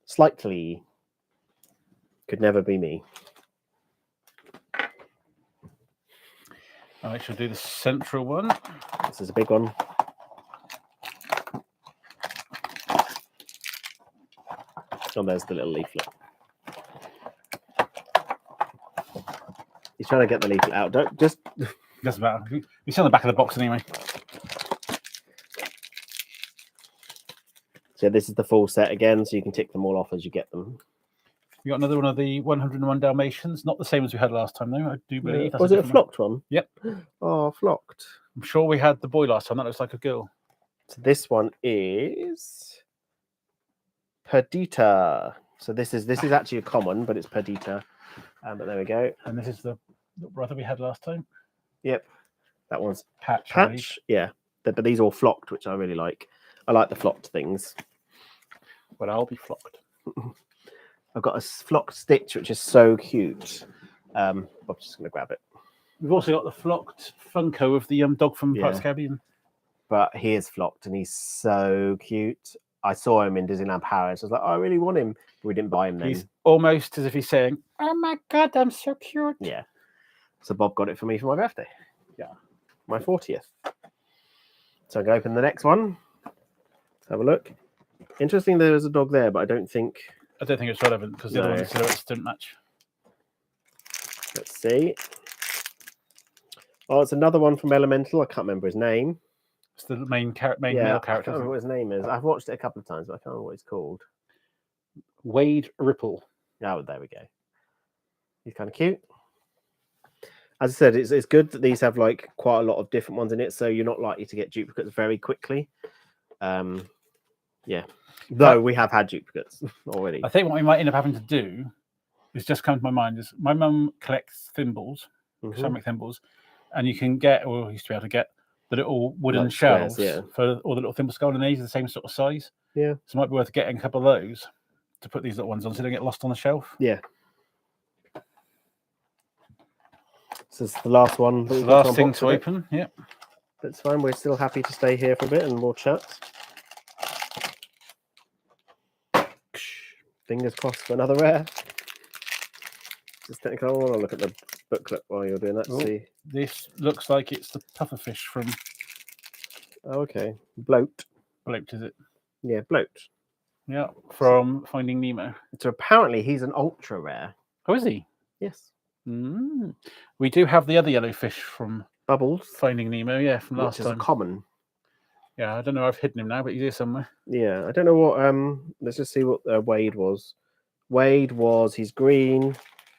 Slightly. Could never be me. I shall do the central one. This is a big one. Oh, there's the little leaflet. He's trying to get the leaflet out. Don't just. Doesn't matter. You see on the back of the box anyway. So this is the full set again, so you can tick them all off as you get them. We got another one of the 101 Dalmatians. Not the same as we had last time, though. I do believe. That's Was it a different flocked one? Yep. Oh, flocked. I'm sure we had the boy last time. That looks like a girl. So this one is Perdita. So this is actually a common, but it's Perdita. But there we go. And this is the brother we had last time. Yep. That one's Patch. I believe. Patch. Yeah. But these are all flocked, which I really like. I like the flocked things. But I'll be flocked. I've got a flocked Stitch, which is so cute. I'm just going to grab it. We've also got the flocked Funko of the dog from Pirates of the Caribbean. But he is flocked, and he's so cute. I saw him in Disneyland Paris. I was like, oh, I really want him. But we didn't buy him then. He's almost as if he's saying, oh my God, I'm so cute. Yeah. So Bob got it for me for my birthday. Yeah. My 40th. So I'm going to open the next one. Let's have a look. Interesting there was a dog there, but I don't think it's relevant because the other ones silhouettes don't match. Let's see. Oh, it's another one from Elemental. I can't remember his name. It's the main male I character. can't remember what his name is. I've watched it a couple of times, but I can't remember what he's called. Wade Ripple. Oh, there we go. He's kind of cute. As I said, it's good that these have like quite a lot of different ones in it, so you're not likely to get duplicates very quickly. Yeah. Though we have had duplicates already. I think what we might end up having to do is just come to my mind is my mum collects thimbles, ceramic thimbles, and you can get, or used to be able to get, the little wooden like shelves squares, for all the little thimble skull, and these are the same sort of size. Yeah. So it might be worth getting a couple of those to put these little ones on so they don't get lost on the shelf. Yeah. This is the last one. The last thing to open. Yep. That's fine. We're still happy to stay here for a bit and we'll chat. Fingers crossed for another rare. Just technically, I want to look at the booklet while you're doing that to see. This looks like it's the pufferfish from. Oh, okay. Bloat. Bloat, is it? Yeah, bloat. Yeah, from Finding Nemo. So apparently he's an ultra rare. Oh, is he? Yes. We do have the other yellow fish from Bubbles. Finding Nemo, yeah, from last which is time. a common. Yeah, I don't know. I've hidden him now, but he's here somewhere. Yeah, I don't know what. Let's just see what Wade was. Wade was he's green,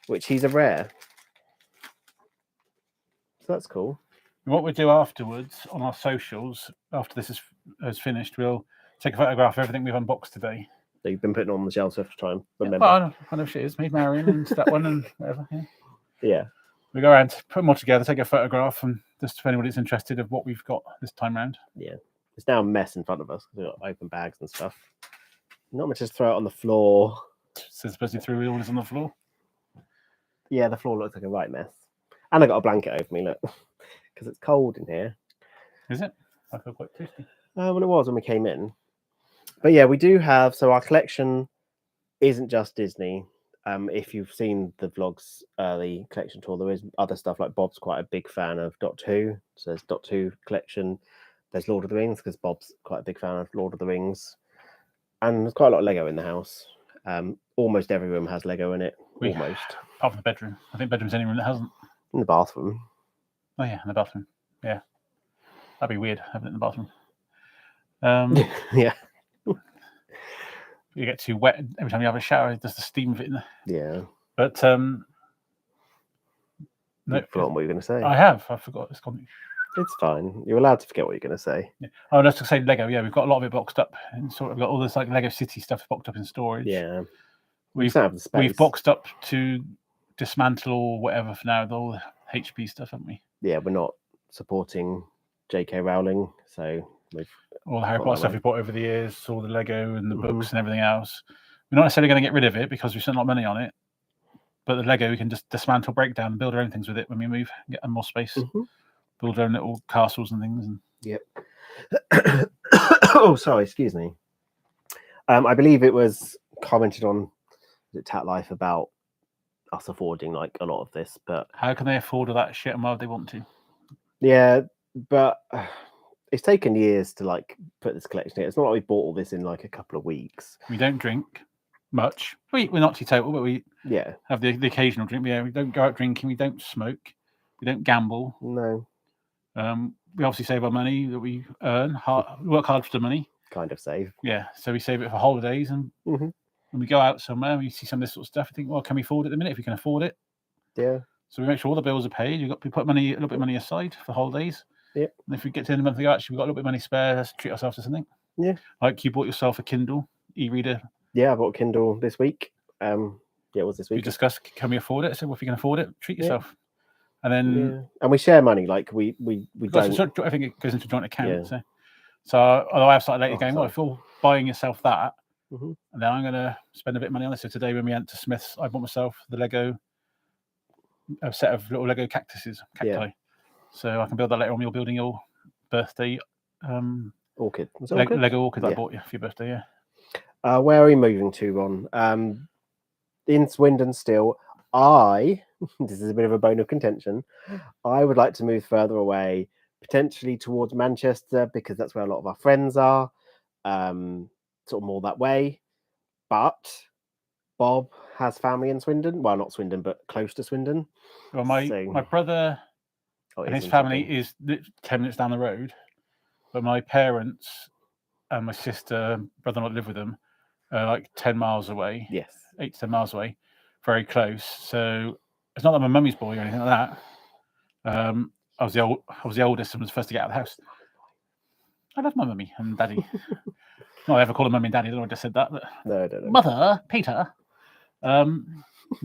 which he's a rare. So that's cool. And what we'll do afterwards on our socials, after this is finished, we'll take a photograph of everything we've unboxed today. So you've been putting on the shelves to try and remember. Yeah, well, I know she is. Me, Marion, and that one, and whatever. Yeah. Yeah. We go around, put them all together, take a photograph, and just if anybody's interested of what we've got this time round. Yeah. It's now a mess in front of us. We've got open bags and stuff. Not much, just throw it on the floor. So supposed to throw all this on the floor. Yeah, the floor looks like a right mess. And I got a blanket over me, look, because it's cold in here. Is it? I feel quite tasty. Well, it was when we came in. But yeah, we do have, so our collection isn't just Disney. If you've seen the vlogs, the collection tour, there is other stuff like Bob's quite a big fan of Doctor Who. So there's Doctor Who collection. There's Lord of the Rings because Bob's quite a big fan of Lord of the Rings. And there's quite a lot of Lego in the house. Almost every room has Lego in it. Almost. Apart from the bedroom. I think bedroom's the only room that hasn't. In the bathroom. Oh yeah, in the bathroom. Yeah. That'd be weird having it in the bathroom. Yeah. You get too wet every time you have a shower, there's the steam of it in there. Yeah. But no, forgotten what you're going to say. I have. I forgot. It's gone. It's fine. You're allowed to forget what you're going to say. Yeah. Oh, that's to say Lego. Yeah, we've got a lot of it boxed up, and sort of got all this like Lego City stuff boxed up in storage. Yeah. We've boxed up to dismantle or whatever for now. All the HP stuff, haven't we? Yeah, we're not supporting J.K. Rowling, so we've all the Harry Potter stuff we bought over the years, all the Lego and the books and everything else. We're not necessarily going to get rid of it because we spent a lot of money on it. But the Lego we can just dismantle, break down, and build our own things with it when we move, get more space, build our own little castles and things. And yep. Oh, sorry, excuse me. I believe it was commented on Tat Life about us affording like a lot of this, but how can they afford all that shit and why would they want to? Yeah, but it's taken years to like put this collection here. It's not like we bought all this in like a couple of weeks. We don't drink much. We're not teetotal, but we have the occasional drink. Yeah, we don't go out drinking. We don't smoke. We don't gamble. No. We obviously save our money that we earn. We work hard for the money. Kind of save. Yeah, so we save it for holidays and when we go out somewhere, we see some of this sort of stuff. I think, well, can we afford it at the minute? If we can afford it, Yeah. so we make sure all the bills are paid. We put money, a little bit of money aside for holidays. Yeah. And if we get to the end of the month, we go, actually, we've got a little bit of money spare. Let's treat ourselves to something. Yeah. Like you bought yourself a Kindle e-reader. Yeah, I bought a Kindle this week. Yeah, it was this We week. discussed, can we afford it? I said, well, if you can afford it, treat Yeah. yourself. And then and we share money. Like we don't. I think it goes into joint account. Yeah. So although I have started lately going, sorry. well, if you're buying yourself that, Mhm. and then I'm going to spend a bit of money on this. So today when we went to Smith's, I bought myself a set of little Lego cacti. Yeah. So I can build that later on. You're building your birthday Orchid. Lego orchid that I bought you for your birthday. Yeah. Where are we moving to, Ron? In Swindon still. This is a bit of a bone of contention. I would like to move further away, potentially towards Manchester, because that's where a lot of our friends are. Sort of more that way. But Bob has family in Swindon. Well, not Swindon, but close to Swindon. Well, my brother and his family is 10 minutes down the road, but my parents and my sister, brother-in-law live with them, are like 10 miles away. Yes. 8 to 10 miles away, very close. So it's not that my mummy's boy or anything like that. I was the oldest and was first to get out of the house. I love my mummy and daddy. No, I ever call them mummy and daddy. I don't know. I just said that. But No, I don't know. Mother, Peter. No,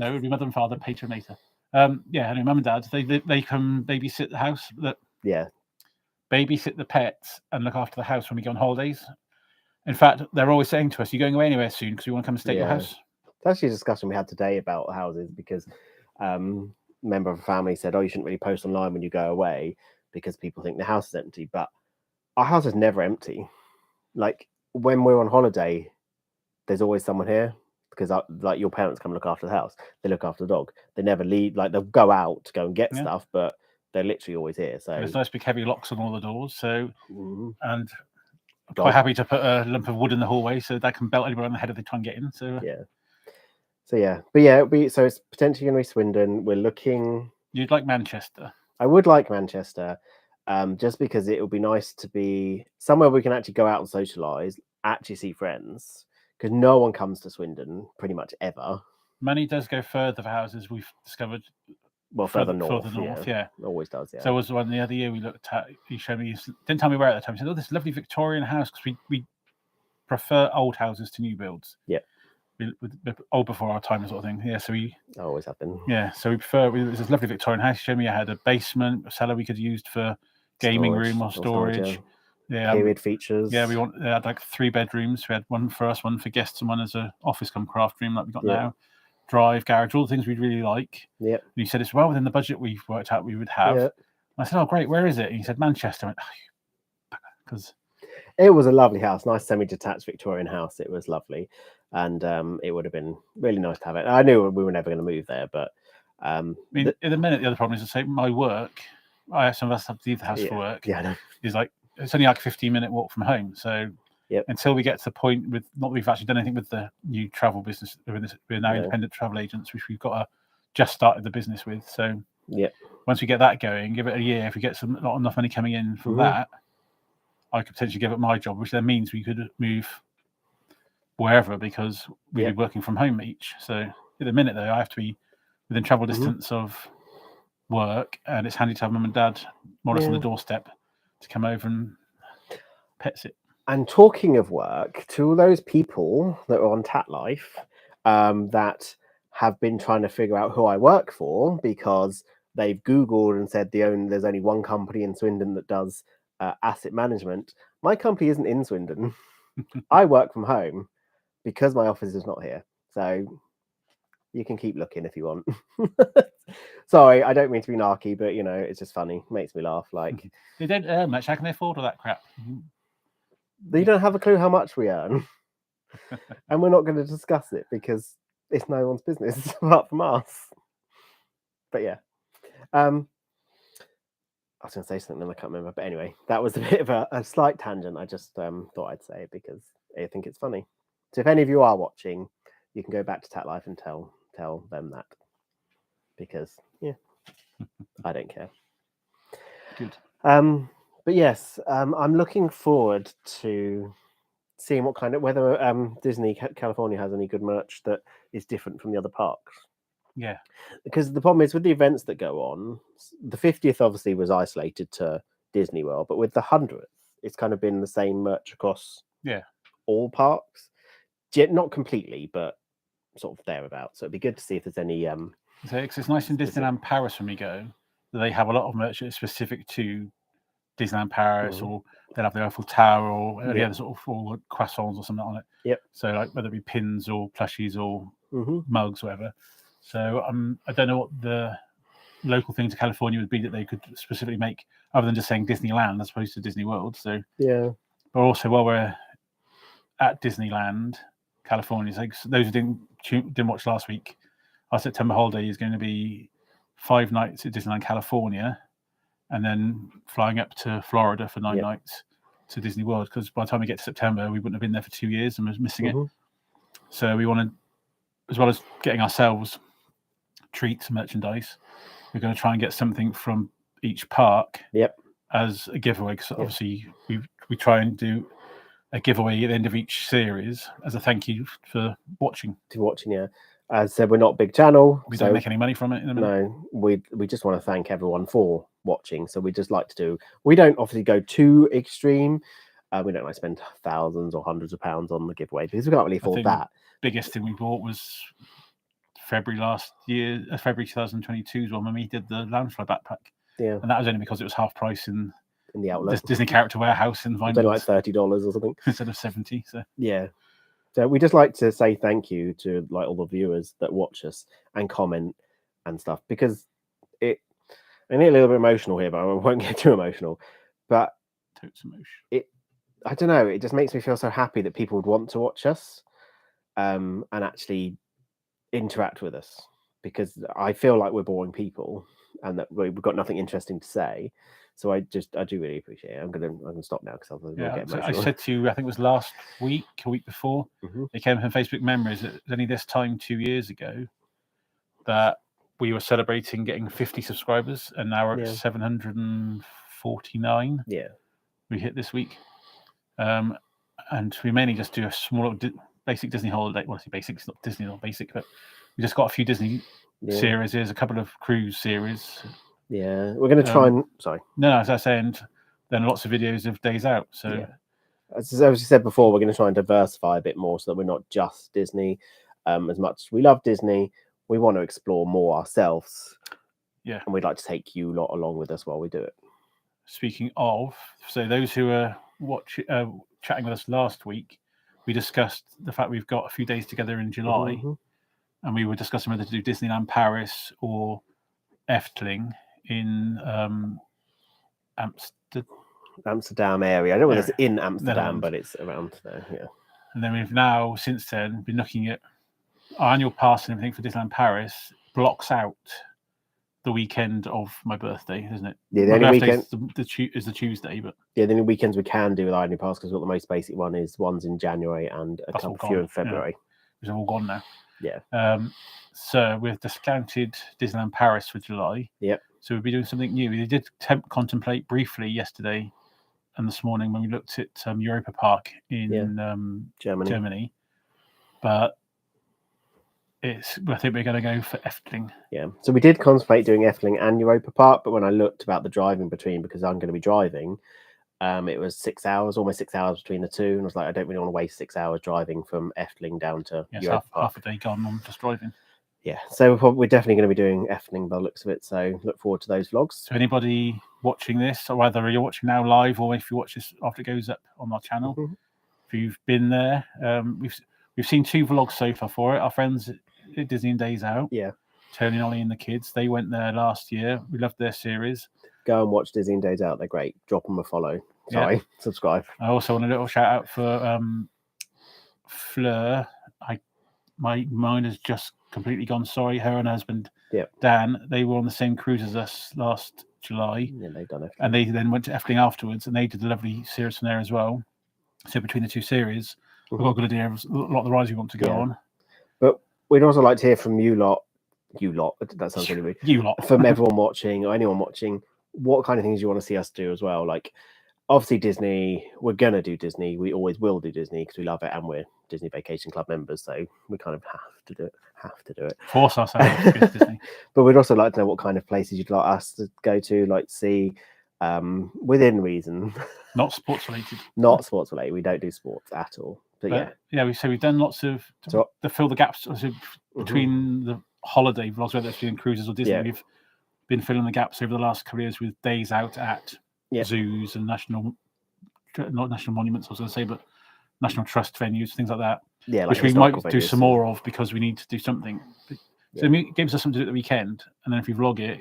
it would be mother and father, Peter and Peter. Anyway, mum and dad, they come babysit the house. Babysit the pets and look after the house when we go on holidays. In fact, they're always saying to us, "You're going away anywhere soon because we want to come and stay at your house." It's actually a discussion we had today about houses because a member of a family said, "Oh, you shouldn't really post online when you go away because people think the house is empty." But our house is never empty. Like when we're on holiday, there's always someone here because like your parents come look after the house. They look after the dog. They never leave. Like they'll go out to go and get stuff, but they're literally always here. So there's nice big heavy locks on all the doors. So and I'm Dog. quite happy to put a lump of wood in the hallway so that can belt anybody on the head if they try and get in. So so it's potentially going to be Swindon. We're looking. You'd like Manchester? I would like Manchester, just because it would be nice to be somewhere we can actually go out and socialise, actually see friends, because no one comes to Swindon pretty much ever. Money does go further for houses. We've discovered. Well, further north, yeah. Always does, yeah. So was the one the other year we looked at. He showed me. Didn't tell me where at the time. He said, "Oh, this lovely Victorian house," because we prefer old houses to new builds. Yeah. Old before our time, sort of thing. Yeah. So we always have been. Yeah. So we prefer. There's this lovely Victorian house. He showed me I had a basement, a cellar we could use for gaming room or storage. Yeah. Period features. Yeah. We had like 3 bedrooms. We had one for us, one for guests, and one as a office cum craft room like we got now. Drive, garage, all the things we'd really like. Yeah. And he said it's well within the budget we've worked out we would have. Yeah. I said, "Oh, great, where is it?" And he said, "Manchester." I went, because it was a lovely house, nice semi-detached Victorian house. It was lovely, and it would have been really nice to have it. I knew we were never going to move there, but I mean, in a minute, the other problem is to say my work. I have some of us have to leave the house for work. Yeah, I know. It's only like a 15-minute walk from home, so. Yep. Until we get to the point with not that we've actually done anything with the new travel business, we're now independent travel agents, which we've got just started the business with. So once we get that going, give it a year. If we get not enough money coming in from that, I could potentially give up my job, which then means we could move wherever because we'd be working from home each. So at the minute though, I have to be within travel distance of work, and it's handy to have mum and dad more or less on the doorstep to come over and pet sit. And talking of work, to all those people that are on Tat Life that have been trying to figure out who I work for because they've Googled and said there's only one company in Swindon that does asset management. My company isn't in Swindon. I work from home because my office is not here. So you can keep looking if you want. Sorry, I don't mean to be narky, but it's just funny. It makes me laugh. Like they don't earn much. How can they afford all that crap? They don't have a clue how much we earn. And we're not going to discuss it because it's no one's business apart from us. But yeah. I was going to say something and I can't remember. But anyway, that was a bit of a slight tangent. I just thought I'd say it because I think it's funny. So if any of you are watching, you can go back to Tat Life and tell them that. Because, I don't care. Good. But yes, I'm looking forward to seeing what kind of whether Disney California has any good merch that is different from the other parks. Yeah. Because the problem is with the events that go on, the 50th obviously was isolated to Disney World, but with the 100th, it's kind of been the same merch across all parks. Not completely, but sort of thereabouts. So it'd be good to see if there's any. So it's nice in Disneyland Paris when we go that they have a lot of merch that's specific to Disneyland Paris, or they'll have the Eiffel Tower, or any other sort of or croissants or something on it. Yep. So like whether it be pins or plushies or mugs, whatever. So I don't know what the local thing to California would be that they could specifically make, other than just saying Disneyland as opposed to Disney World. So yeah. But also while we're at Disneyland, California, like those who didn't watch last week, our September holiday is going to be 5 nights at Disneyland California, and then flying up to Florida for 9 nights to Disney World. Because by the time we get to September, we wouldn't have been there for 2 years and was missing it. So we want to, as well as getting ourselves treats, merchandise, we're going to try and get something from each park as a giveaway. Because obviously we try and do a giveaway at the end of each series as a thank you for watching. As I said, we're not a big channel. We don't make any money from it. No, we just want to thank everyone for watching. So we just like to do. We don't obviously go too extreme. We don't like spend thousands or hundreds of pounds on the giveaway because we can't really afford that. The biggest thing we bought was February last year, February 2022 is when we did the Loungefly backpack. Yeah, and that was only because it was half price in the outlet, Disney Character Warehouse in Vinewood. Like $30 or something instead of 70. So yeah. So we just like to say thank you to like all the viewers that watch us and comment and stuff, because I get a little bit emotional here, but I won't get too emotional. But I don't know, it just makes me feel so happy that people would want to watch us and actually interact with us, because I feel like we're boring people and that we've got nothing interesting to say. So I do really appreciate it. I'm gonna stop now because I'll get emotional. I said to you, I think it was last week, a week before, it came from Facebook memories. It was only this time 2 years ago that we were celebrating getting 50 subscribers, and now we're at 749. Yeah, we hit this week, and we mainly just do a small basic Disney holiday. Well, I say basic, it's not Disney, not basic, but we just got a few Disney series. There's a couple of cruise series. Yeah, we're going to try and... Sorry. No, as I say, and then lots of videos of days out. So, as you said before, we're going to try and diversify a bit more so that we're not just Disney. As much as we love Disney, we want to explore more ourselves. Yeah. And we'd like to take you lot along with us while we do it. Speaking of, so those who were chatting with us last week, we discussed the fact we've got a few days together in July, and we were discussing whether to do Disneyland Paris or Efteling in Amsterdam area. I don't know whether it's in Amsterdam, but it's around there. Yeah. And then we've now since then been looking at our annual pass and everything for Disneyland Paris blocks out the weekend of my birthday, isn't it? Yeah, the only weekend is the Tuesday, but the only weekends we can do with our annual pass, because we've got the most basic one's in January and a few in February. Which are all gone now. Yeah. So we've discounted Disneyland Paris for July. Yep. So we'll be doing something new. We did contemplate briefly yesterday and this morning when we looked at Europa Park in Germany. But I think we're going to go for Efteling. Yeah. So we did contemplate doing Efteling and Europa Park, but when I looked about the driving between, because I'm going to be driving, it was 6 hours, almost 6 hours between the two. And I was like, I don't really want to waste 6 hours driving from Efteling down to Europa Park. Half a day gone on just driving. Yeah, so we're definitely going to be doing Efteling by the looks of it. So look forward to those vlogs. So anybody watching this, or whether you're watching now live or if you watch this after it goes up on our channel, if you've been there, we've seen 2 vlogs so far for it. Our friends at Disney and Days Out, Tony and Ollie and the kids, they went there last year. We loved their series. Go and watch Disney and Days Out. They're great. Drop them a follow. Subscribe. I also want a little shout out for Fleur. My mind has just completely gone. Sorry, her and her husband Dan, they were on the same cruise as us last July. Yeah, they've done it. And they then went to Efteling afterwards, and they did a lovely series from there as well. So between the 2 series, we've got a good idea of a lot of the rides we want to go on. But we'd also like to hear from you lot. That sounds really weird. You lot. From everyone watching or anyone watching, what kind of things you want to see us do as well. Like, obviously Disney, we're gonna do Disney. We always will do Disney because we love it, and we're Disney Vacation Club members, so we kind of have to do it. Force ourselves to go to Disney. But we'd also like to know what kind of places you'd like us to go to, like see, within reason. Not sports related. Not sports related. We don't do sports at all. But yeah, we've done lots of to fill the gaps between the holiday vlogs, whether it's been cruises or Disney. Yeah. We've been filling the gaps over the last couple of years with days out at zoos and not national monuments, I was going to say, but national trust venues, things like that. Yeah, which we might do some more of because we need to do something. So it gives us something to do at the weekend, and then if you vlog it,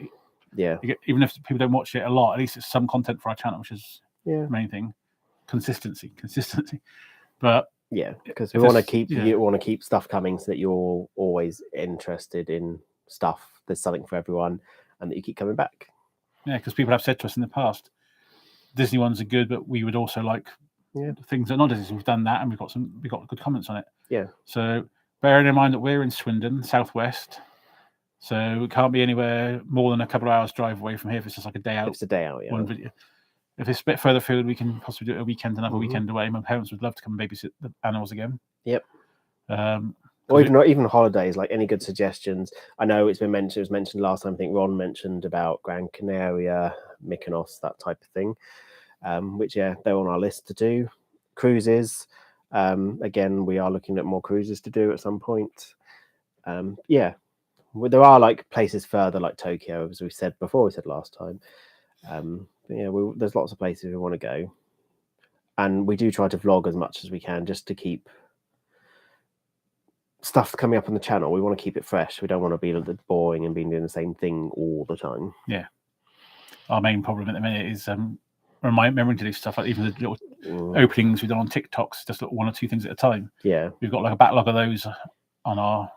even if people don't watch it a lot, at least it's some content for our channel, which is the main thing. Consistency. But yeah, because we want to keep you want to keep stuff coming so that you're always interested in stuff. There's something for everyone, and that you keep coming back. Yeah, because people have said to us in the past, Disney ones are good, but we would also like things that are not Disney. We've done that, and we've got good comments on it. Yeah. So bearing in mind that we're in Swindon, southwest, so we can't be anywhere more than a couple of hours drive away from here. If it's just like a day out, it's a day out. Yeah. One video. If it's a bit further afield, we can possibly do it a weekend, another weekend away. My parents would love to come and babysit the animals again. Yep. Or even holidays, like any good suggestions. I know it was mentioned last time. I think Ron mentioned about Gran Canaria, Mykonos, that type of thing. Which they're on our list to do. Cruises. Again, we are looking at more cruises to do at some point. There are like places further, like Tokyo, as we said last time. There's lots of places we want to go, and we do try to vlog as much as we can just to keep stuff coming up on the channel. We want to keep it fresh. We don't want to be boring and being doing the same thing all the time. Yeah, our main problem at the minute is remembering to do stuff, like even the little openings we've done on TikToks, just one or two things at a time. Yeah, we've got like a backlog of those on our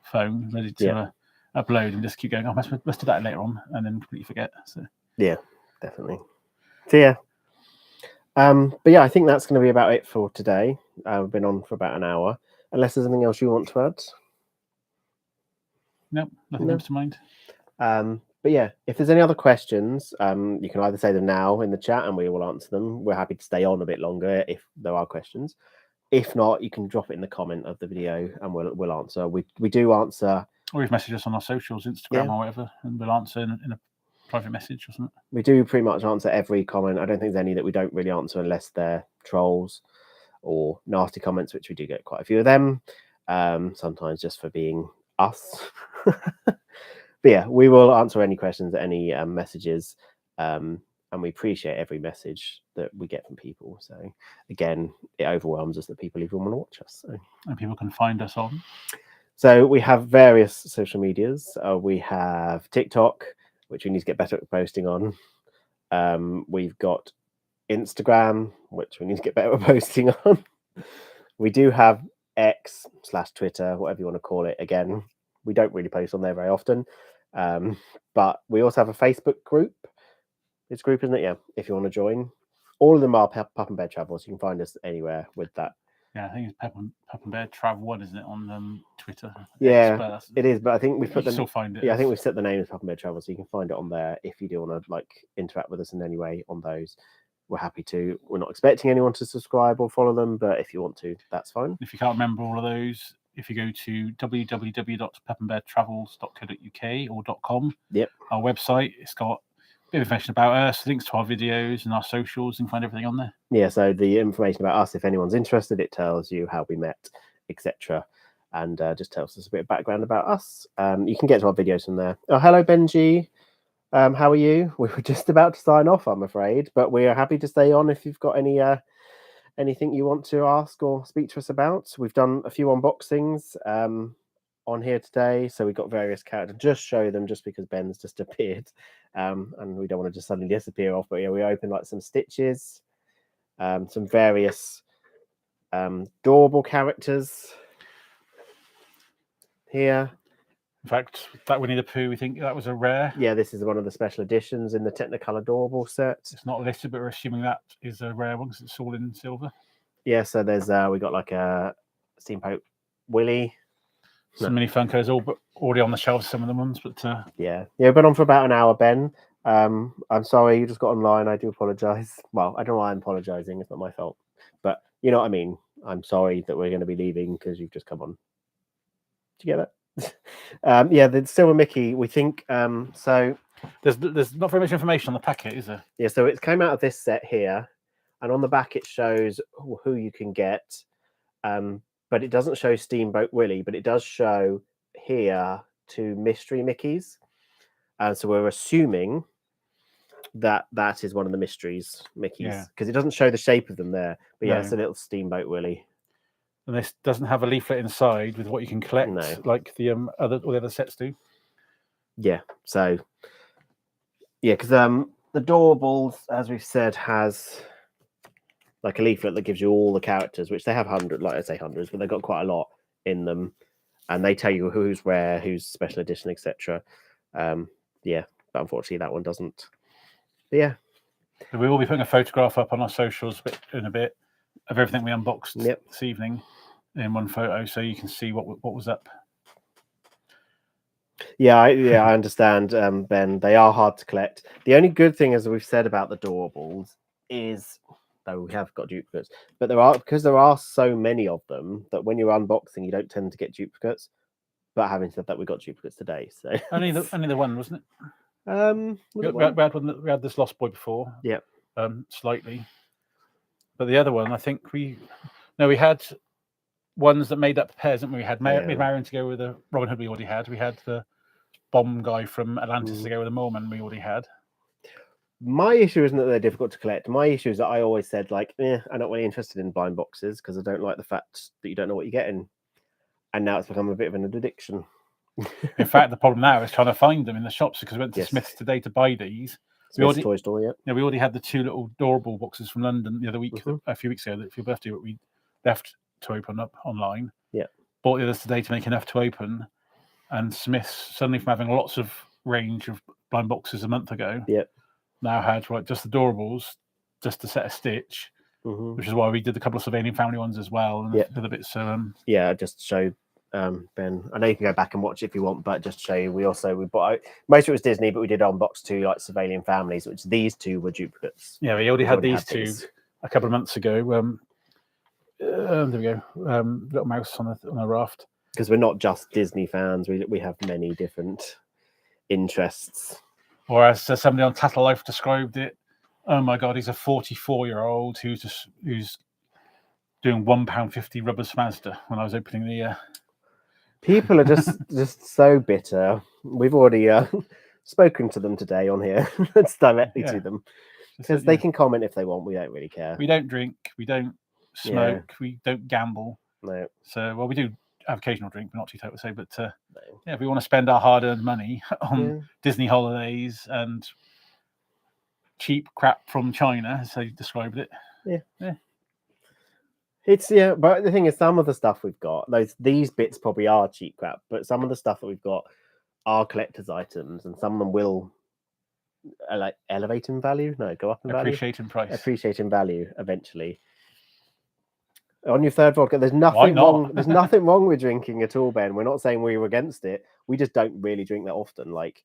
phone ready to upload, and just keep going. Let's do that later on, and then completely forget. So yeah, definitely. So but I think that's going to be about it for today. We've been on for about an hour. Unless there's anything else you want to add? No, nothing comes to mind. But yeah, if there's any other questions, you can either say them now in the chat and we will answer them. We're happy to stay on a bit longer if there are questions. If not, you can drop it in the comment of the video and we'll answer. We do answer. Or you've messaged us on our socials, Instagram or whatever, and we'll answer in a private message or something. We do pretty much answer every comment. I don't think there's any that we don't really answer unless they're trolls or nasty comments, which we do get quite a few of them. Sometimes just for being us. But yeah, we will answer any questions, any messages, and we appreciate every message that we get from people. So again, it overwhelms us that people even want to watch us. So. And people can find us on. So we have various social medias. We have TikTok, which we need to get better at posting on. We've got Instagram, which we need to get better at posting on. We do have X/Twitter, whatever you want to call it. Again, we don't really post on there very often. But we also have a Facebook group. It's a group, isn't it? Yeah, if you want to join. All of them are Pup and Bear Travels. You can find us anywhere with that. Yeah, I think it's Pup and Bear Travel 1, isn't it, on Twitter? Yeah, it is. But I think we've put still find it. Yeah, I think we've set the name as Pup and Bear Travel, so you can find it on there if you do want to interact with us in any way on those. We're happy to. We're not expecting anyone to subscribe or follow them, but if you want to, that's fine. If you can't remember all of those, if you go to www.pupandbeartravels.co.uk or .com, our website, it's got a bit of information about us, links to our videos and our socials, and find everything on there. Yeah, so the information about us, if anyone's interested, it tells you how we met, etc. And just tells us a bit of background about us. You can get to our videos from there. Oh, hello, Benji. How are you? We were just about to sign off, I'm afraid, but we are happy to stay on if you've got any anything you want to ask or speak to us about. We've done a few unboxings on here today, so we've got various characters. Just show them just because Ben's just appeared, and we don't want to just suddenly disappear off. But yeah, we opened some Stitches, some various Doorables characters here. In fact, that Winnie the Pooh, we think that was a rare. Yeah, this is one of the special editions in the Technicolor Doorables set. It's not listed, but we're assuming that is a rare one because it's all in silver. Yeah, so there's we got a Steamboat Willie. Some mini Funkos already on the shelves, some of the ones, but yeah, we've been on for about an hour, Ben. I'm sorry, you just got online. I do apologize. Well, I don't know why I'm apologizing. It's not my fault. But you know what I mean. I'm sorry that we're going to be leaving because you've just come on. Do you get that? Yeah, there's still a Mickey. We think so. There's not very much information on the packet, is there? Yeah, so it came out of this set here, and on the back it shows who you can get. But it doesn't show Steamboat Willie, but it does show here 2 mystery Mickeys. So we're assuming that is one of the mysteries Mickeys, because it doesn't show the shape of them there. But yeah, it's a little Steamboat Willie. And this doesn't have a leaflet inside with what you can collect, like the all the other sets do. Yeah. So yeah, because the Doorables, as we've said, has like a leaflet that gives you all the characters, which they have hundreds, like I say hundreds, but they've got quite a lot in them, and they tell you who's rare, who's special edition, etc. Yeah, but unfortunately that one doesn't. But yeah, so we will be putting a photograph up on our socials in a bit of everything we unboxed this evening in one photo, so you can see what was up. Yeah, I understand, Ben. They are hard to collect. The only good thing, as we've said about the Doorables, is though we have got duplicates, but there are so many of them that when you're unboxing, you don't tend to get duplicates. But having said that, we got duplicates today, so only the one, wasn't it? We had this Lost Boy before. Yeah. Slightly, but the other one, I think we had ones that made up pairs, didn't we? We had Marion to go with the Robin Hood. We already had. We had the bomb guy from Atlantis to go with the Mormon. We already had. My issue isn't that they're difficult to collect. My issue is that I always said, like, I'm not really interested in blind boxes because I don't like the fact that you don't know what you're getting. And now it's become a bit of an addiction. In fact, the problem now is trying to find them in the shops, because we went to Smith's today to buy these. Smith's toy store, we already had the 2 little Doorable boxes from London the other week, a few weeks ago, that for your birthday, that we left to open up online. Yeah. Bought the others today to make enough to open. And Smith's, suddenly from having lots of range of blind boxes a month ago, now had just the Doorables, just to set a stitch, which is why we did a couple of Surveilling Family ones as well, and other bits. So just show Ben. I know you can go back and watch it if you want, but just to show you, we bought most of it was Disney, but we did unbox 2 like Surveilling Families, which these 2 were duplicates. Yeah, we already had these 2 a couple of months ago. There we go. Little mouse on a raft. Because we're not just Disney fans, we have many different interests. Or as somebody on Tattle Life described it, oh my God, he's a 44-year-old who's doing £1.50 rubber Mazda when I was opening the. People are just so bitter. We've already spoken to them today on here. It's directly to them, because they can comment if they want. We don't really care. We don't drink. We don't smoke. We don't gamble. No. So, well, we do have occasional drink, but not too total say. But if we want to spend our hard-earned money on Disney holidays and cheap crap from China, as they described it. Yeah. It's but the thing is, some of the stuff we've got, these bits probably are cheap crap, but some of the stuff that we've got are collector's items, and some of them will like elevate in value. No, go up in value. Appreciate in value eventually. On your third vodka, there's nothing wrong. There's nothing wrong with drinking at all, Ben. We're not saying we were against it. We just don't really drink that often. Like,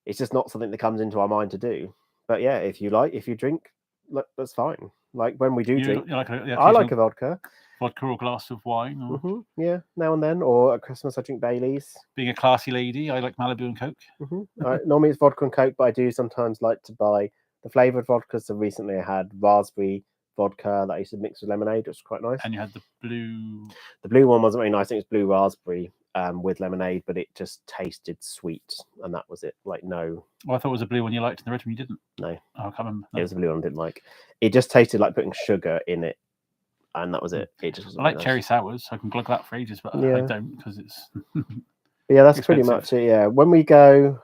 it's just not something that comes into our mind to do. But yeah, if you drink, that's fine. Like when we do drink, I like a vodka or a glass of wine. Or... Yeah, now and then. Or at Christmas, I drink Baileys. Being a classy lady, I like Malibu and Coke. Normally it's vodka and Coke, but I do sometimes like to buy the flavoured vodkas. So recently I had raspberry vodka that I used to mix with lemonade, which was quite nice. And you had the blue. The blue one wasn't very nice. I think it was blue raspberry with lemonade, but it just tasted sweet, and that was it. Like no. Well, I thought it was a blue one you liked, and the red one you didn't. No, I can't remember. It was a blue one I didn't like. It just tasted like putting sugar in it, and that was it. It just. I like cherry sours. I can glug that for ages, but I don't because it's. Yeah, that's pretty much it. Yeah, when we go.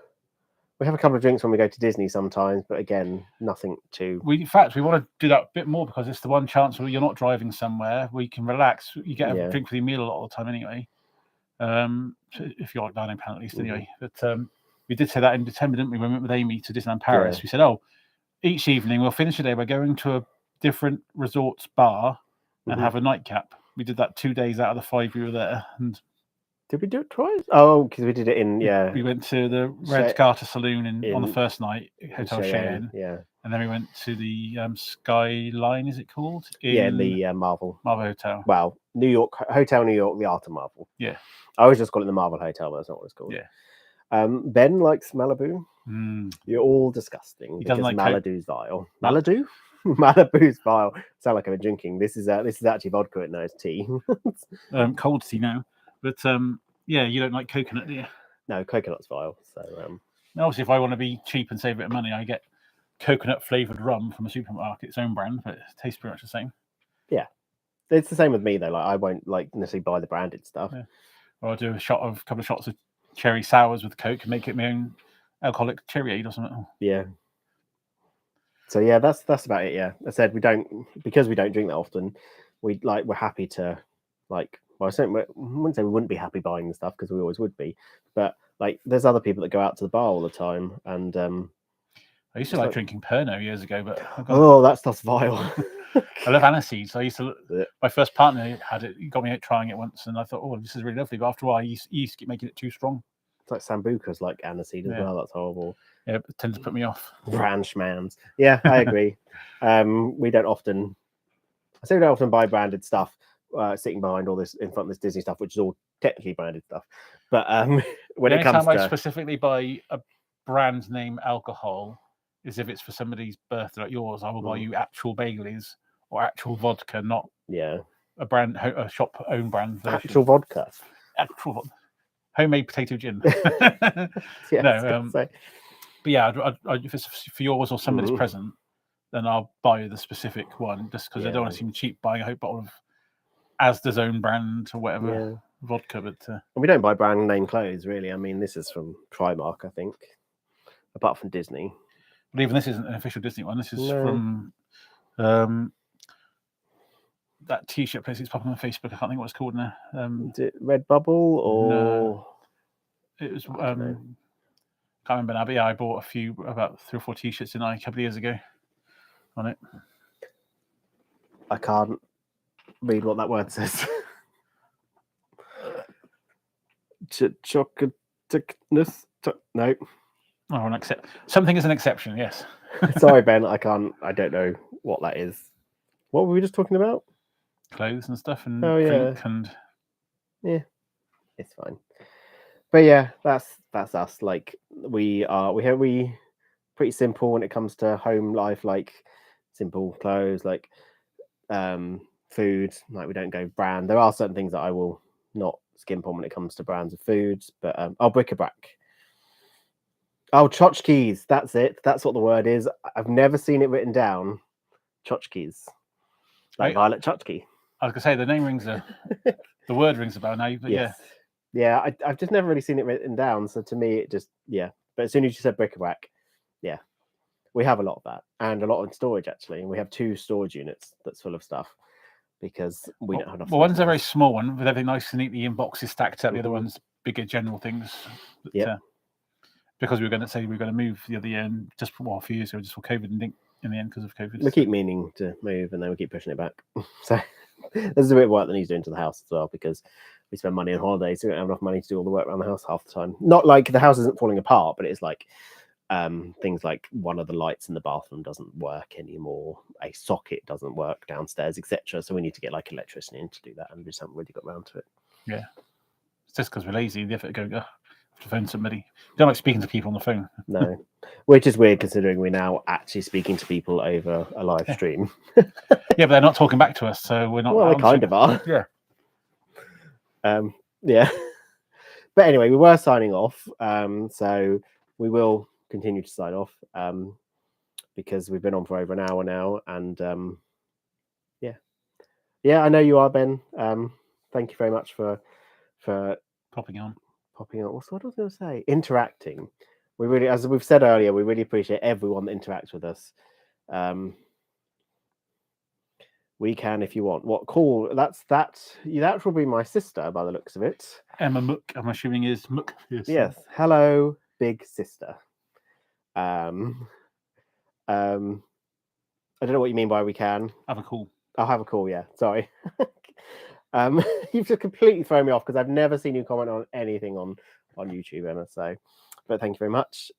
We have a couple of drinks when we go to Disney sometimes, but again, nothing too. In fact, we want to do that a bit more because it's the one chance where you're not driving somewhere where you can relax. You get a drink for your meal a lot of the time anyway. If you're like dining plan at least anyway. But we did say that in December, didn't we? When we went with Amy to Disneyland Paris, we said, each evening we'll finish the day by going to a different resort's bar and have a nightcap. We did that 2 days out of the 5 we were there, and Did we do it twice? Oh, because we did it in We went to the Red Garter Saloon on the first night, Hotel Cheyenne. Yeah. And then we went to the Skyline, is it called? In the Marvel Hotel. Well, New York, Hotel New York, the Art of Marvel. Yeah. I always just call it the Marvel Hotel, but that's not what it's called. Yeah. Ben likes Malibu. You're all disgusting. He doesn't like Malibu's vile. Malibu? Malibu's vile. Sound like I've been drinking. This is actually vodka. No, it's tea. Cold tea now. But yeah, you don't like coconut, do you? No, coconut's vile. So obviously, if I want to be cheap and save a bit of money, I get coconut flavored rum from a supermarket, its own brand, but it tastes pretty much the same. Yeah, it's the same with me though. Like I won't necessarily buy the branded stuff. Yeah. Or I'll do a couple of shots of cherry sours with Coke and make it my own alcoholic cherryade or something. Yeah. So yeah, that's about it. Yeah, I said we don't drink that often. We're happy to like. Well, I wouldn't say we wouldn't be happy buying the stuff because we always would be, but like there's other people that go out to the bar all the time, and I used to like drinking Pernod years ago, but that stuff's vile. I love aniseed, so I used to. My first partner had it. He got me out trying it once, and I thought, "Oh, this is really lovely." But after a while, he used to keep making it too strong. It's like Sambuca's like aniseed as well. That's horrible. Yeah, it tends to put me off. Ranchmans. Yeah, I agree. We don't often. I say we don't often buy branded stuff. Sitting behind all this in front of this Disney stuff, which is all technically branded stuff. But when it comes to I specifically buy a brand name alcohol is if it's for somebody's birthday like yours. I will buy you actual Baileys or actual vodka, not a shop own brand version. Actual vodka. Homemade potato gin. But yeah, if it's for yours or somebody's present, then I'll buy the specific one just because I don't want to seem cheap buying a whole bottle of Asda's own brand or whatever vodka. But we don't buy brand name clothes really. I mean, this is from Primark, I think, apart from Disney. But even this isn't an official Disney one. This is from that T-shirt place. It's popping on Facebook. I can't think what it's called now. Is it Redbubble or? No, it was. Can't remember now. But yeah, I bought about 3 or 4 T-shirts a couple of years ago on it. I can't read what that word says. Chocolateness? No. Oh, something is an exception. Yes. Sorry, Ben. I don't know what that is. What were we just talking about? Clothes and stuff and drink and yeah, it's fine. But yeah, that's us. Like we pretty simple when it comes to home life. Like simple clothes, like food. Like we don't go brand. There are certain things that I will not skimp on when it comes to brands of foods. But bric-a-brac. Oh, tchotchkes. That's it. That's what the word is. I've never seen it written down. Tchotchkes. Like Violet Chutki. I was gonna say the name the word rings a bell now. But yeah, I've just never really seen it written down. So to me, it just But as soon as you said bric-a-brac, we have a lot of that and a lot in storage actually. And we have 2 storage units that's full of stuff because we don't have enough. Well, one's a very small one with everything nice and neatly in boxes stacked up. The other one's bigger general things. Because we were going to move the other year and just for a few years ago, just for COVID and in the end because of COVID. We keep meaning to move and then we keep pushing it back. So there's a bit of work that needs doing to the house as well because we spend money on holidays, so we don't have enough money to do all the work around the house half the time. Not like the house isn't falling apart, but it's like things like one of the lights in the bathroom doesn't work anymore, a socket doesn't work downstairs, etc. So we need to get like an electrician in to do that, and we just haven't really got around to it. Yeah, it's just because we're lazy. The effort going to phone somebody. Don't like speaking to people on the phone. No, which is weird considering we're now actually speaking to people over a live stream. Yeah, but they're not talking back to us, so we're not. Well, they kind of are. Yeah. Yeah. But anyway, we were signing off. So we will continue to sign off because we've been on for over an hour now. And yeah, I know you are, Ben. Thank you very much for popping on. What's what I was going to say? Interacting. We really, as we've said earlier, we really appreciate everyone that interacts with us. We can, if you want. What cool? That will be my sister by the looks of it. Emma Mook, I'm assuming is Mook. Yes. Hello, big sister. I don't know what you mean by we can. Have a call. I'll have a call. Yeah. Sorry. You've just completely thrown me off because I've never seen you comment on anything on YouTube, Emma. So, but thank you very much.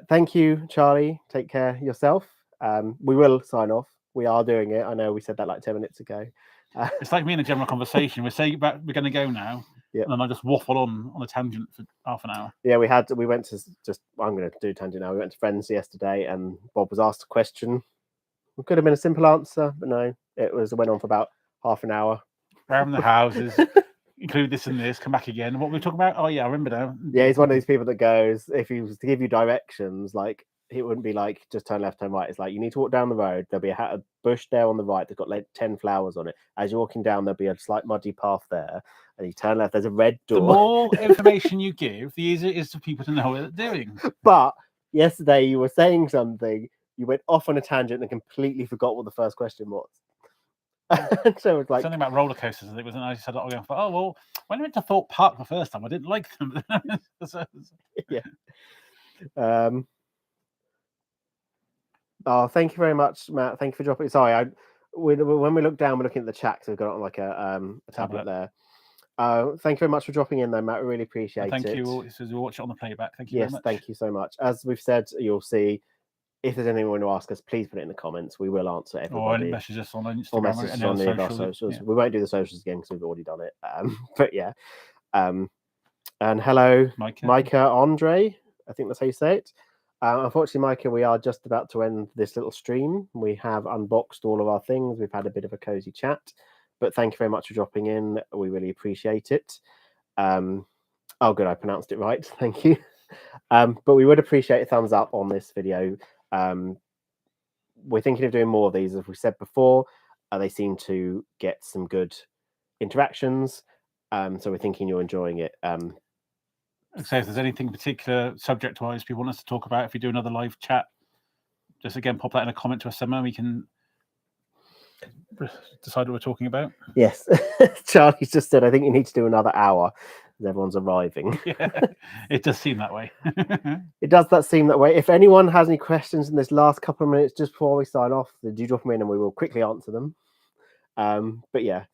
Thank you, Charlie. Take care yourself. We will sign off. We are doing it. I know we said that like 10 minutes ago. It's like me in a general conversation. We're saying we're going to go now, and then I just waffle on a tangent for half an hour. Yeah, we went to I'm going to do a tangent now. We went to Friends yesterday, and Bob was asked a question. It could have been a simple answer, but no, it went on for about half an hour. Around the houses, include this and this, come back again. What were we talking about? Oh yeah, I remember now. Yeah, he's one of these people that goes, if he was to give you directions, like it wouldn't be like just turn left, turn right. It's like you need to walk down the road. There'll be a bush there on the right that's got like 10 flowers on it. As you're walking down, there'll be a slight muddy path there, and you turn left. There's a red door. The more information you give, the easier it is for people to know what they're doing. But yesterday you were saying something. You went off on a tangent and completely forgot what the first question was. So it's like something about roller coasters. It was, and I said, "Oh well, when I went to Thorpe Park the first time, I didn't like them." Yeah. Oh, thank you very much, Matt. Thank you for dropping. Sorry, when we look down, we're looking at the chat. So we've got it on like a tablet there. Thank you very much for dropping in, though, Matt. We really appreciate it. Thank you. We'll watch it on the playback. Thank you. Yes, very much. Thank you so much. As we've said, you'll see. If there's anything you want to ask us, please put it in the comments. We will answer everybody. Or message us on Instagram. Or message us on the socials. Yeah. We won't do the socials again because we've already done it. But yeah. And hello, Micah Andre. I think that's how you say it. Unfortunately, Micah, we are just about to end this little stream. We have unboxed all of our things. We've had a bit of a cozy chat. But thank you very much for dropping in. We really appreciate it. Oh, good. I pronounced it right. Thank you. But we would appreciate a thumbs up on this video. We're thinking of doing more of these, as we said before. They seem to get some good interactions, so we're thinking you're enjoying it. So if there's anything particular subject-wise people want us to talk about, if we do another live chat, just again pop that in a comment to us somewhere. We can decide what we're talking about. Yes, Charlie's just said, I think you need to do another hour. Everyone's arriving. Yeah, it does seem that way. It does seem that way. If anyone has any questions in this last couple of minutes just before we sign off, then do drop them in and we will quickly answer them. But yeah,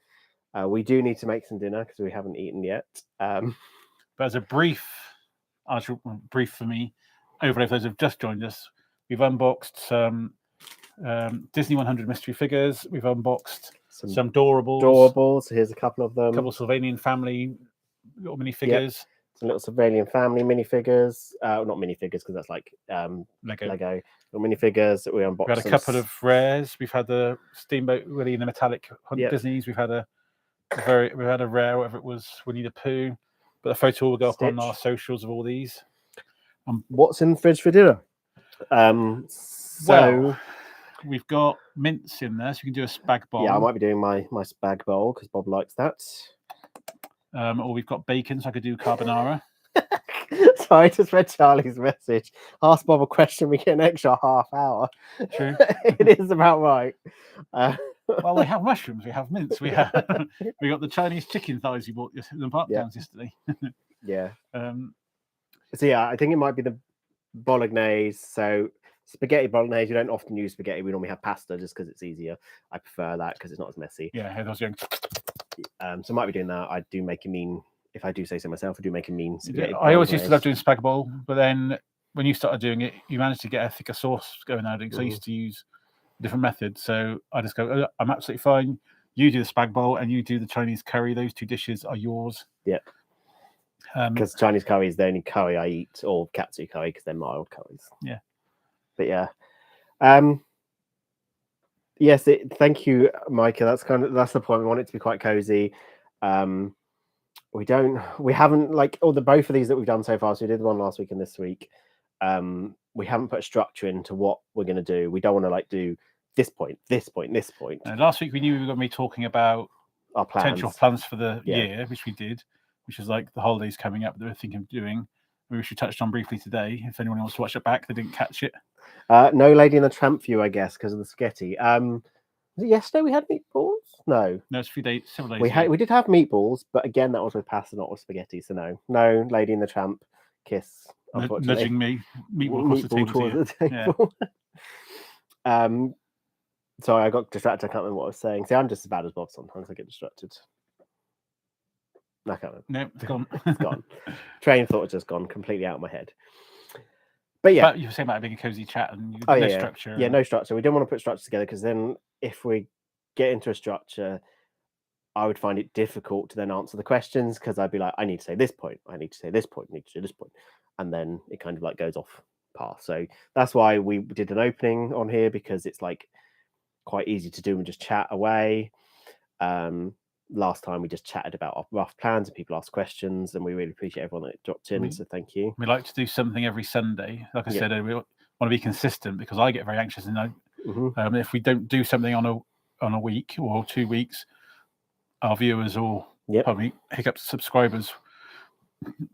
we do need to make some dinner because we haven't eaten yet. But as a brief for me, overlay for those who've just joined us, we've unboxed some Disney 100 mystery figures. We've unboxed some Doorables. Here's a couple of them. A couple of Sylvanian family little minifigures. Yep. Some little Sylvanian family minifigures. Not minifigures because that's like Lego. Little minifigures that we unboxed. We had a couple of rares. We've had the Steamboat Willie in the metallic Disney's. We've had a rare, whatever it was, Winnie the Pooh. But the photo will go up on our socials of all these. What's in the fridge for dinner? Well, we've got mince in there, so you can do a spag bowl. Yeah, I might be doing my spag bowl because Bob likes that. Or we've got bacon, so I could do carbonara. Sorry, I just read Charlie's message. Ask Bob a question, we get an extra half hour. True. It is about right. Well, we have mushrooms, we have mince, we got the Chinese chicken thighs you bought in the park downs yesterday. Yeah. So yeah, I think it might be the bolognese. So spaghetti bolognese, you don't often use spaghetti. We normally have pasta just because it's easier. I prefer that because it's not as messy. Yeah, I was going. So I might be doing that. I do make a mean, if I do say so myself, I do make a mean spaghetti. I always used to love doing spag bowl, but then when you started doing it, you managed to get a thicker sauce going out. So I used to use a different method. So I just go, I'm absolutely fine. You do the spag bowl and you do the Chinese curry. Those two dishes are yours. Yeah. Because Chinese curry is the only curry I eat, or katsu curry because they're mild curries. Yeah. But yeah. Yes, thank you, Micah. That's the point. We want it to be quite cozy. We haven't like both of these that we've done so far. So we did one last week and this week. We haven't put a structure into what we're going to do. We don't want to like do this point, this point, this point. Last week we knew we were going to be talking about our potential plans for the year, which we did, which was like the holidays coming up that we're thinking of doing. Which we touched on briefly today. If anyone wants to watch it back, they didn't catch it. No Lady in the Tramp view, I guess, because of the spaghetti. Was it yesterday we had meatballs? No, it's a few days. Several days. We did have meatballs, but again, that was with pasta, not with spaghetti. So no Lady in the Tramp kiss. Nudging me, meatball across the table. Yeah. Sorry, I got distracted. I can't remember what I was saying. See, I'm just as bad as Bob sometimes. I get distracted. I can't remember. No, it's gone. It's gone. Train of thought has just gone completely out of my head. But yeah. But you were saying about being a cozy chat and Oh, no yeah. structure. Yeah, no structure. We don't want to put structure together because then if we get into a structure, I would find it difficult to then answer the questions because I'd be like, I need to say this point. I need to say this point. I need to do this point. And then it kind of like goes off path. So that's why we did an opening on here, because it's like quite easy to do and just chat away. Last time we just chatted about our rough plans and people asked questions, and we really appreciate everyone that dropped in. So thank you. We like to do something every Sunday. Like I said, we want to be consistent because I get very anxious and if we don't do something on a week or 2 weeks, our viewers or hiccups subscribers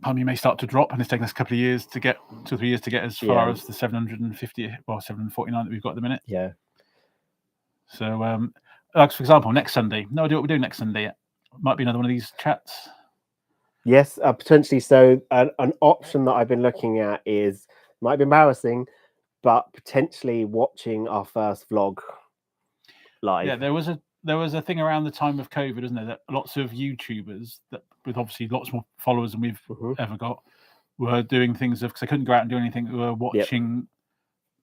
may start to drop, and it's taken us a couple of years to get 2 or 3 years to get as far as the 750 or 749 that we've got at the minute. Yeah. So like for example, next Sunday, no idea what we're doing next Sunday yet. Might be another one of these chats. Yes, potentially. So an option that I've been looking at is, might be embarrassing, but potentially watching our first vlog live. Yeah, there was a thing around the time of COVID, isn't there, that lots of YouTubers that with obviously lots more followers than we've ever got were doing things because they couldn't go out and do anything. They were watching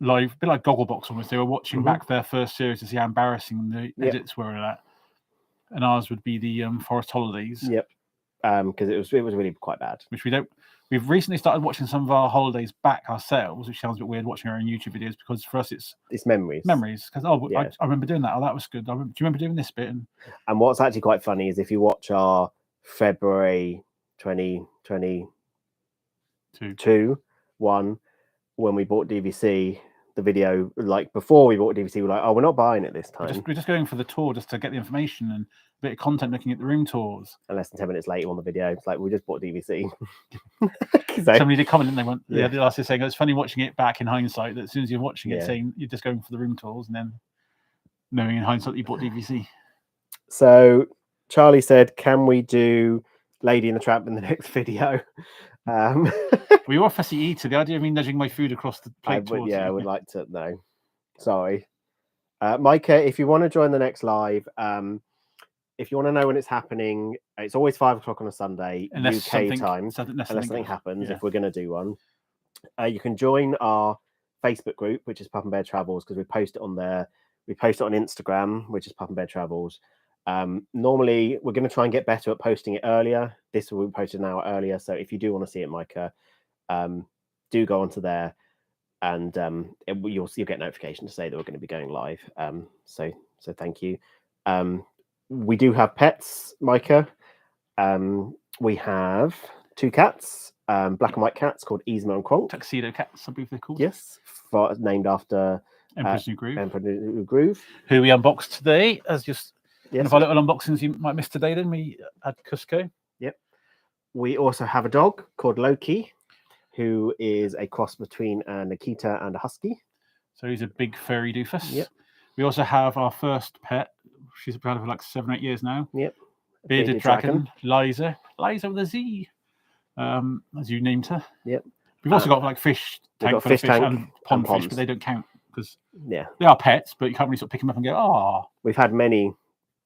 live, a bit like Gogglebox almost. They were watching back their first series to see how embarrassing the edits were and that. And ours would be the Forest Holidays. Yep. Because it was really quite bad. Which we've recently started watching some of our holidays back ourselves, which sounds a bit weird watching our own YouTube videos, because for us it's memories. Because I remember doing that. Oh, that was good. Do you remember doing this bit? And what's actually quite funny is if you watch our February 2022 one, when we bought DVC, the video, like before we bought DVC, we're like, oh, we're not buying it this time. We're just going for the tour just to get the information and a bit of content, looking at the room tours. And less than 10 minutes later on the video, it's like, we just bought DVC. Somebody did comment, and they went, the last saying, it's funny watching it back in hindsight, that as soon as you're watching it, saying you're just going for the room tours, and then knowing in hindsight that you bought DVC. So Charlie said, can we do Lady in the Tramp in the next video? We were fussy eater. The idea of me nudging my food across the plate towards you. I would like to. No, sorry, Micah. If you want to join the next live, if you want to know when it's happening, it's always 5 o'clock on a Sunday, UK time, unless something happens. If we're going to do one, you can join our Facebook group, which is Pup and Bear Travels, because we post it on there. We post it on Instagram, which is Pup and Bear Travels. Normally, we're going to try and get better at posting it earlier. This will be posted an hour earlier. So if you do want to see it, Micah, do go onto there, and you'll get notification to say that we're going to be going live. So thank you. We do have pets, Micah. We have 2 cats, black and white cats called Yzma and Kronk. Tuxedo cats, I believe they're called. Yes, named after Emperor's New Groove. Emperor's New Groove, who we unboxed today as just. Yes. One of our little unboxings you might miss today, then we had Cusco. Yep. We also have a dog called Loki, who is a cross between a Nikita and a Husky. So he's a big furry doofus. Yep. We also have our first pet. She's been around for like 7 or 8 years now. Yep. Bearded dragon, Liza. Liza with a Z, as you named her. Yep. We've also got like fish tank for fish and pond fish, but they don't count because they are pets, but you can't really sort of pick them up and go, oh. We've had many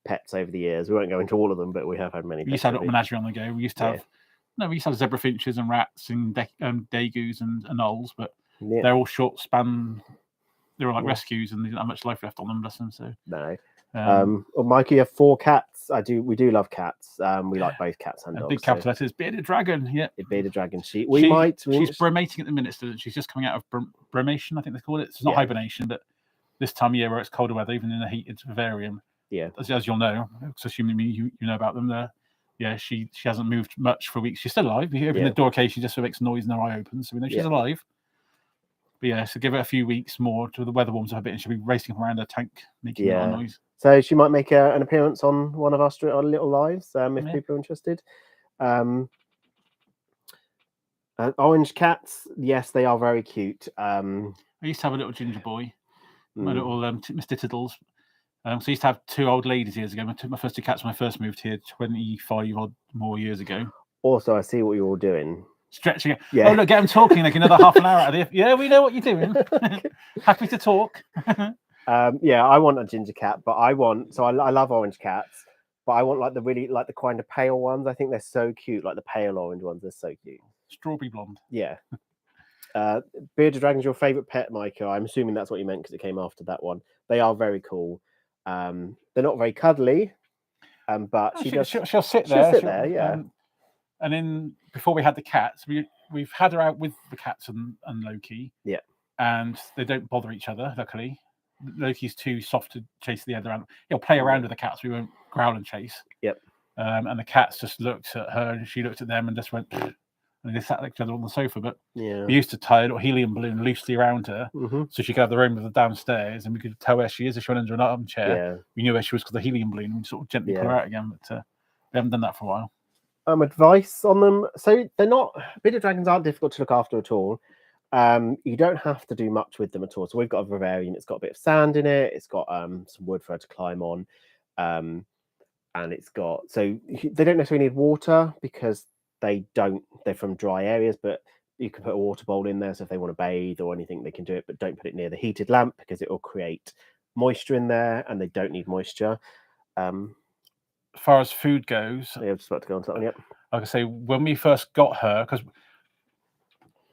pets over the years. We won't go into all of them, but we have had many. We used to have a menagerie on the go. We used to have we used to have zebra finches and rats and dagoos and gnolls, but they're all short span. They were like rescues, and there's not much life left on them. Bless them. So no. Well, Mikey, you have 4 cats. We do love cats. We like both cats and dogs. Big capital letters. Bearded dragon. Yeah. Bearded dragon. She's bromating at the minute, so she's just coming out of bromation, I think they call it. It's not hibernation, but this time of year where it's colder weather, even in a heated vivarium. Yeah, as you'll know, assuming you know about them. She hasn't moved much for weeks. She's still alive. You open the door occasionally, she just makes noise and her eye opens, so we know she's alive. But so give it a few weeks more till the weather warms up a bit, and she'll be racing around her tank making a noise. So she might make an appearance on one of our little lives if people are interested. Orange cats, yes, they are very cute. I used to have a little ginger boy, my little Mr. Tiddles. So I used to have 2 old ladies years ago. I took my first 2 cats when I first moved here 25 odd more years ago. Also, I see what you're all doing. Stretching it. Yeah. Oh, look, get them talking like another half an hour out of it. Yeah, we know what you're doing. Happy to talk. Yeah, I want a ginger cat, but I love orange cats, but I want like the kind of pale ones. I think they're so cute, like the pale orange ones. They're so cute. Strawberry blonde. Yeah. Bearded dragon's your favorite pet, Micah? I'm assuming that's what you meant because it came after that one. They are very cool. They're not very cuddly, but she'll sit there. there. Yeah. And then before we had the cats, we've had her out with the cats and Loki. Yeah. And they don't bother each other, luckily. Loki's too soft to chase the other animal. He'll play around with the cats. We won't growl and chase. Yep. And the cats just looked at her and she looked at them and just went, and they sat like each other on the sofa. But we used to tie a little helium balloon loosely around her so she could have the room with the downstairs and we could tell where she is if she went under an armchair. Yeah. We knew where she was because the helium balloon would sort of gently pull her out again. But we haven't done that for a while. Advice on them. So they're not, bearded dragons aren't difficult to look after at all. You don't have to do much with them at all. So we've got a vivarium. It's got a bit of sand in it. It's got some wood for her to climb on. And it's got, so they don't necessarily need water because they're from dry areas, but you can put a water bowl in there. So if they want to bathe or anything, they can do it, but don't put it near the heated lamp because it will create moisture in there and they don't need moisture. As far as food goes, yeah, I'm just about to go on to that one. Yep. Like I say, when we first got her, because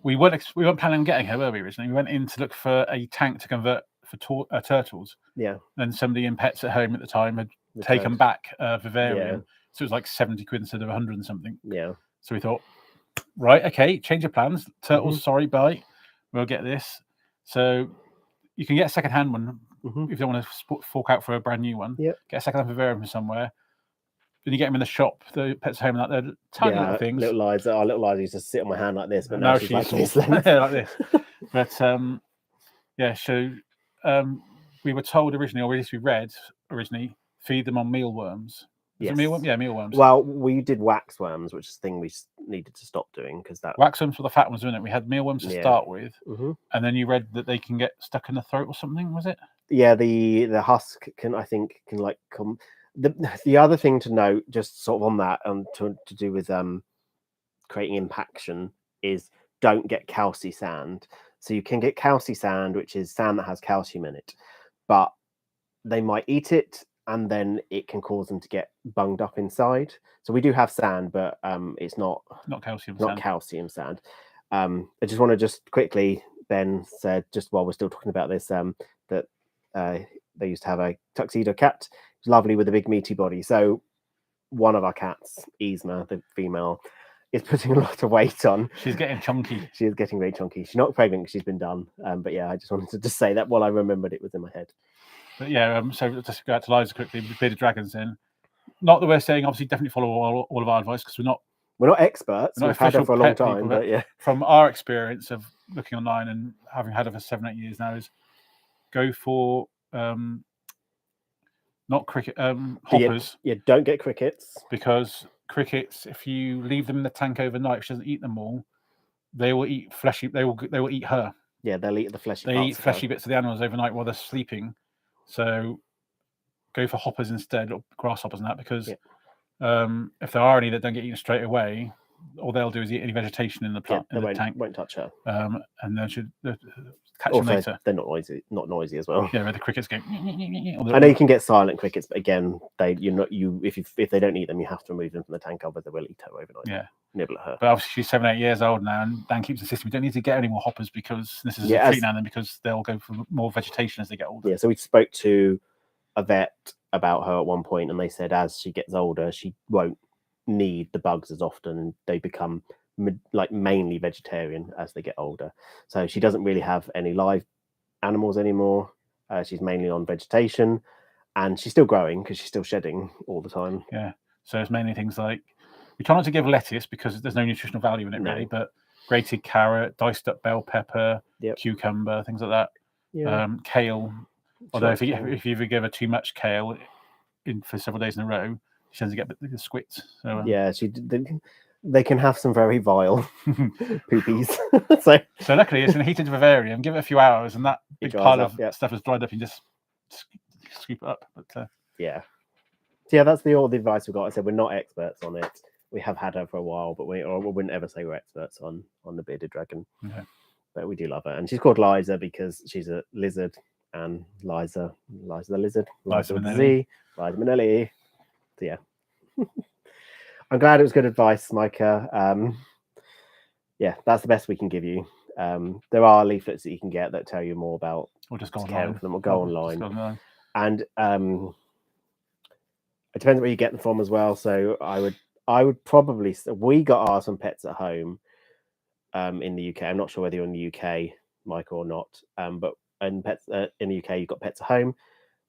we weren't planning on getting her, were we, originally? We went in to look for a tank to convert for turtles. Yeah. And somebody in Pets at Home at the time had taken back a vivarium. Yeah. So it was like 70 quid instead of 100 and something. Yeah. So we thought, right, okay, change of plans. Turtles, sorry, bye. We'll get this. So you can get a second-hand one if you don't want to fork out for a brand new one. Yep. Get a second-hand vivarium from somewhere. Then you get them in the shop, the Pets at Home, and that they're tiny little things. Our little Liza used to sit on my hand like this, but now she's like this length. Like this. But so we were told originally, or at least we read originally, feed them on mealworms. Yes. Mealworms. Well, we did waxworms, which is a thing we needed to stop doing because that waxworms were the fat ones, weren't it? We had mealworms to start with, and then you read that they can get stuck in the throat or something. Was it? Yeah, the husk can like come. The other thing to note, just sort of on that, to do with creating impaction, is don't get calci sand. So you can get calci sand, which is sand that has calcium in it, but they might eat it. And then it can cause them to get bunged up inside. So we do have sand, but it's not calcium sand. I just want to quickly, Ben said, just while we're still talking about this, that they used to have a tuxedo cat. It's lovely with a big meaty body. So one of our cats, Yzma, the female, is putting a lot of weight on. She's getting chunky. She is getting very chunky. She's not pregnant because she's been done. But yeah, I just wanted to just say that while I remembered it was in my head. But yeah, so just go out to Liza quickly. Bearded dragons in. Not that we're saying, obviously, definitely follow all of our advice because we're not experts. We've had her for a long time, people, but yeah. From our experience of looking online and having had her for 7-8 years now, is go for not cricket hoppers. Yeah, don't get crickets because crickets, if you leave them in the tank overnight, if she doesn't eat them all, they will eat fleshy. They will eat her. Yeah, they'll eat the fleshy. They eat fleshy bits of the animals overnight while they're sleeping. So go for hoppers instead, or grasshoppers and that, because if there are any that don't get eaten straight away, all they'll do is eat any vegetation in the plant in the tank. Won't touch her. And then should catch them later. They're not noisy as well. Yeah, where the crickets go. I know you can get silent crickets, but again, if they don't eat them, you have to remove them from the tank, otherwise they will eat her overnight. Yeah, nibble at her. But obviously she's 7-8 years old now, and Dan keeps insisting we don't need to get any more hoppers because this is a treat now, because they'll go for more vegetation as they get older. Yeah, so we spoke to a vet about her at one point, and they said as she gets older, she won't need the bugs as often, and they become mainly vegetarian as they get older. So she doesn't really have any live animals anymore. She's mainly on vegetation, and she's still growing because she's still shedding all the time. Yeah, so it's mainly things like, we try not to give lettuce because there's no nutritional value in it really, but grated carrot, diced up bell pepper, cucumber, things like that. Yeah. Kale. Although if you ever give her too much kale for several days in a row, she tends to get the squits. So, yeah, they can have some very vile poopies. so luckily it's in a heated vivarium. Give it a few hours, and that big pile of stuff has dried up. And just scoop it up. But yeah, that's all the advice we've got. I said we're not experts on it. We have had her for a while, but we wouldn't ever say we're experts on the bearded dragon. Okay. But we do love her, and she's called Liza because she's a lizard, and Liza the lizard, Liza with the Minnelli. Z, Liza Minnelli. So yeah. I'm glad it was good advice, Micah. Yeah, that's the best we can give you. There are leaflets that you can get that tell you more about Or just go caring online. for them, or go Just go online. online. And it depends where you get them from as well. So I would probably, we got ours from Pets at Home in the UK. I'm not sure whether you're in the UK, Michael, or not. But in the UK, you've got Pets at Home.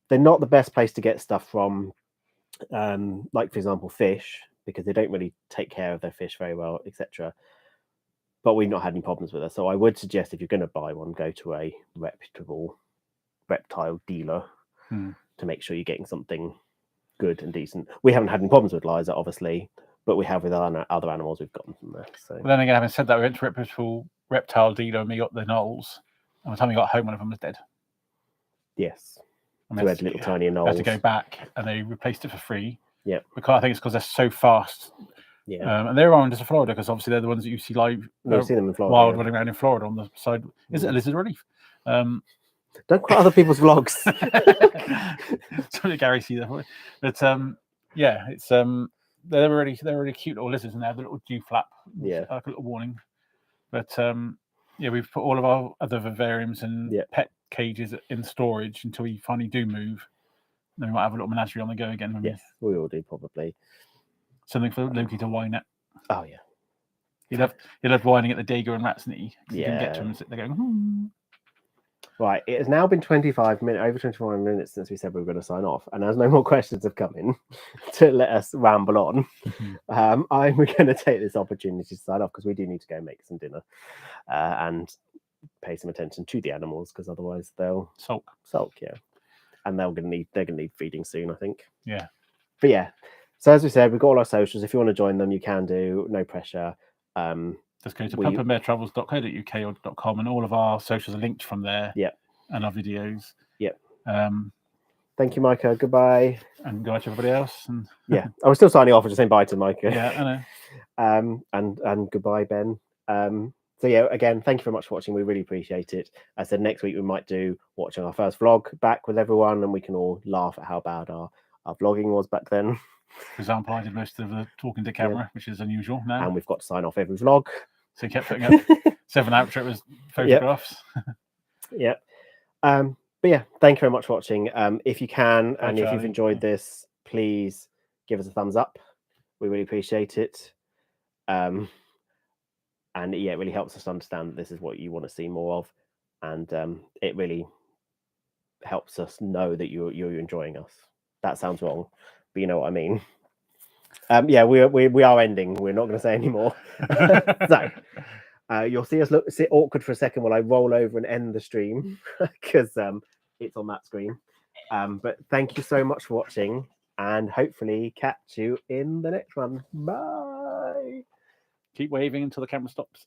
They're not the best place to get stuff from, like for example, fish, because they don't really take care of their fish very well, etc. But we've not had any problems with it. So I would suggest, if you're going to buy one, go to a reputable reptile dealer to make sure you're getting something good and decent. We haven't had any problems with Liza, obviously, but we have with other animals we've gotten from there. So, But then again, having said that, we went to a reputable reptile dealer and we got the Knolls. And by the time we got home, one of them was dead. yes, And we we had little tiny had knolls. to go back and they replaced it for free. Yeah, because I think it's because they're so fast. Yeah, and they're around just in Florida because obviously they're the ones that you see live. you've seen them in Florida. Wild running around in Florida on the side. Is it a lizard relief? Don't quote other people's vlogs. Sorry, Gary, see that. But yeah, it's they're really cute little lizards, and they have the little dew flap. Yeah, like a little warning. But yeah, we've put all of our other vivariums and pet cages in storage until we finally do move. Then we might have a little menagerie on the go again. Yes, we will do probably. Something for Loki to whine at. Oh yeah, he loved whining at the Dago and rats, didn't he? Yeah. You can get to him and sit there going. Right, it has now been over 25 minutes since we said we were going to sign off, and as no more questions have come in to let us ramble on, I'm going to take this opportunity to sign off because we do need to go make some dinner and pay some attention to the animals, because otherwise they'll sulk, yeah, and they're going to need feeding soon, I think. Yeah, but yeah. So as we said, we've got all our socials. If you want to join them, you can do. No pressure. Just go to pumpandbeartravels.co.uk or .com, and all of our socials are linked from there. Yeah. And our videos. Yeah. Thank you, Micah. Goodbye. And goodbye to everybody else. And yeah, I was still signing off. I'm just saying bye to Micah. Yeah, I know. And goodbye, Ben. So yeah, again, thank you very much for watching. We really appreciate it. I said next week we might do watching our first vlog back with everyone, and we can all laugh at how bad our vlogging was back then. For example, I did most of the talking to camera, which is unusual now. And we've got to sign off every vlog. So he kept putting up 7 outro was photographs. Yeah. But yeah, thank you very much for watching. If you can, and if you've enjoyed this, please give us a thumbs up. We really appreciate it. And yeah, it really helps us understand that this is what you want to see more of. And it really helps us know that you're enjoying us. That sounds wrong, but you know what I mean. Yeah, we are ending. We're not going to say any more. So you'll see us sit awkward for a second while I roll over and end the stream because it's on that screen. But thank you so much for watching, and hopefully catch you in the next one. Bye. Keep waving until the camera stops.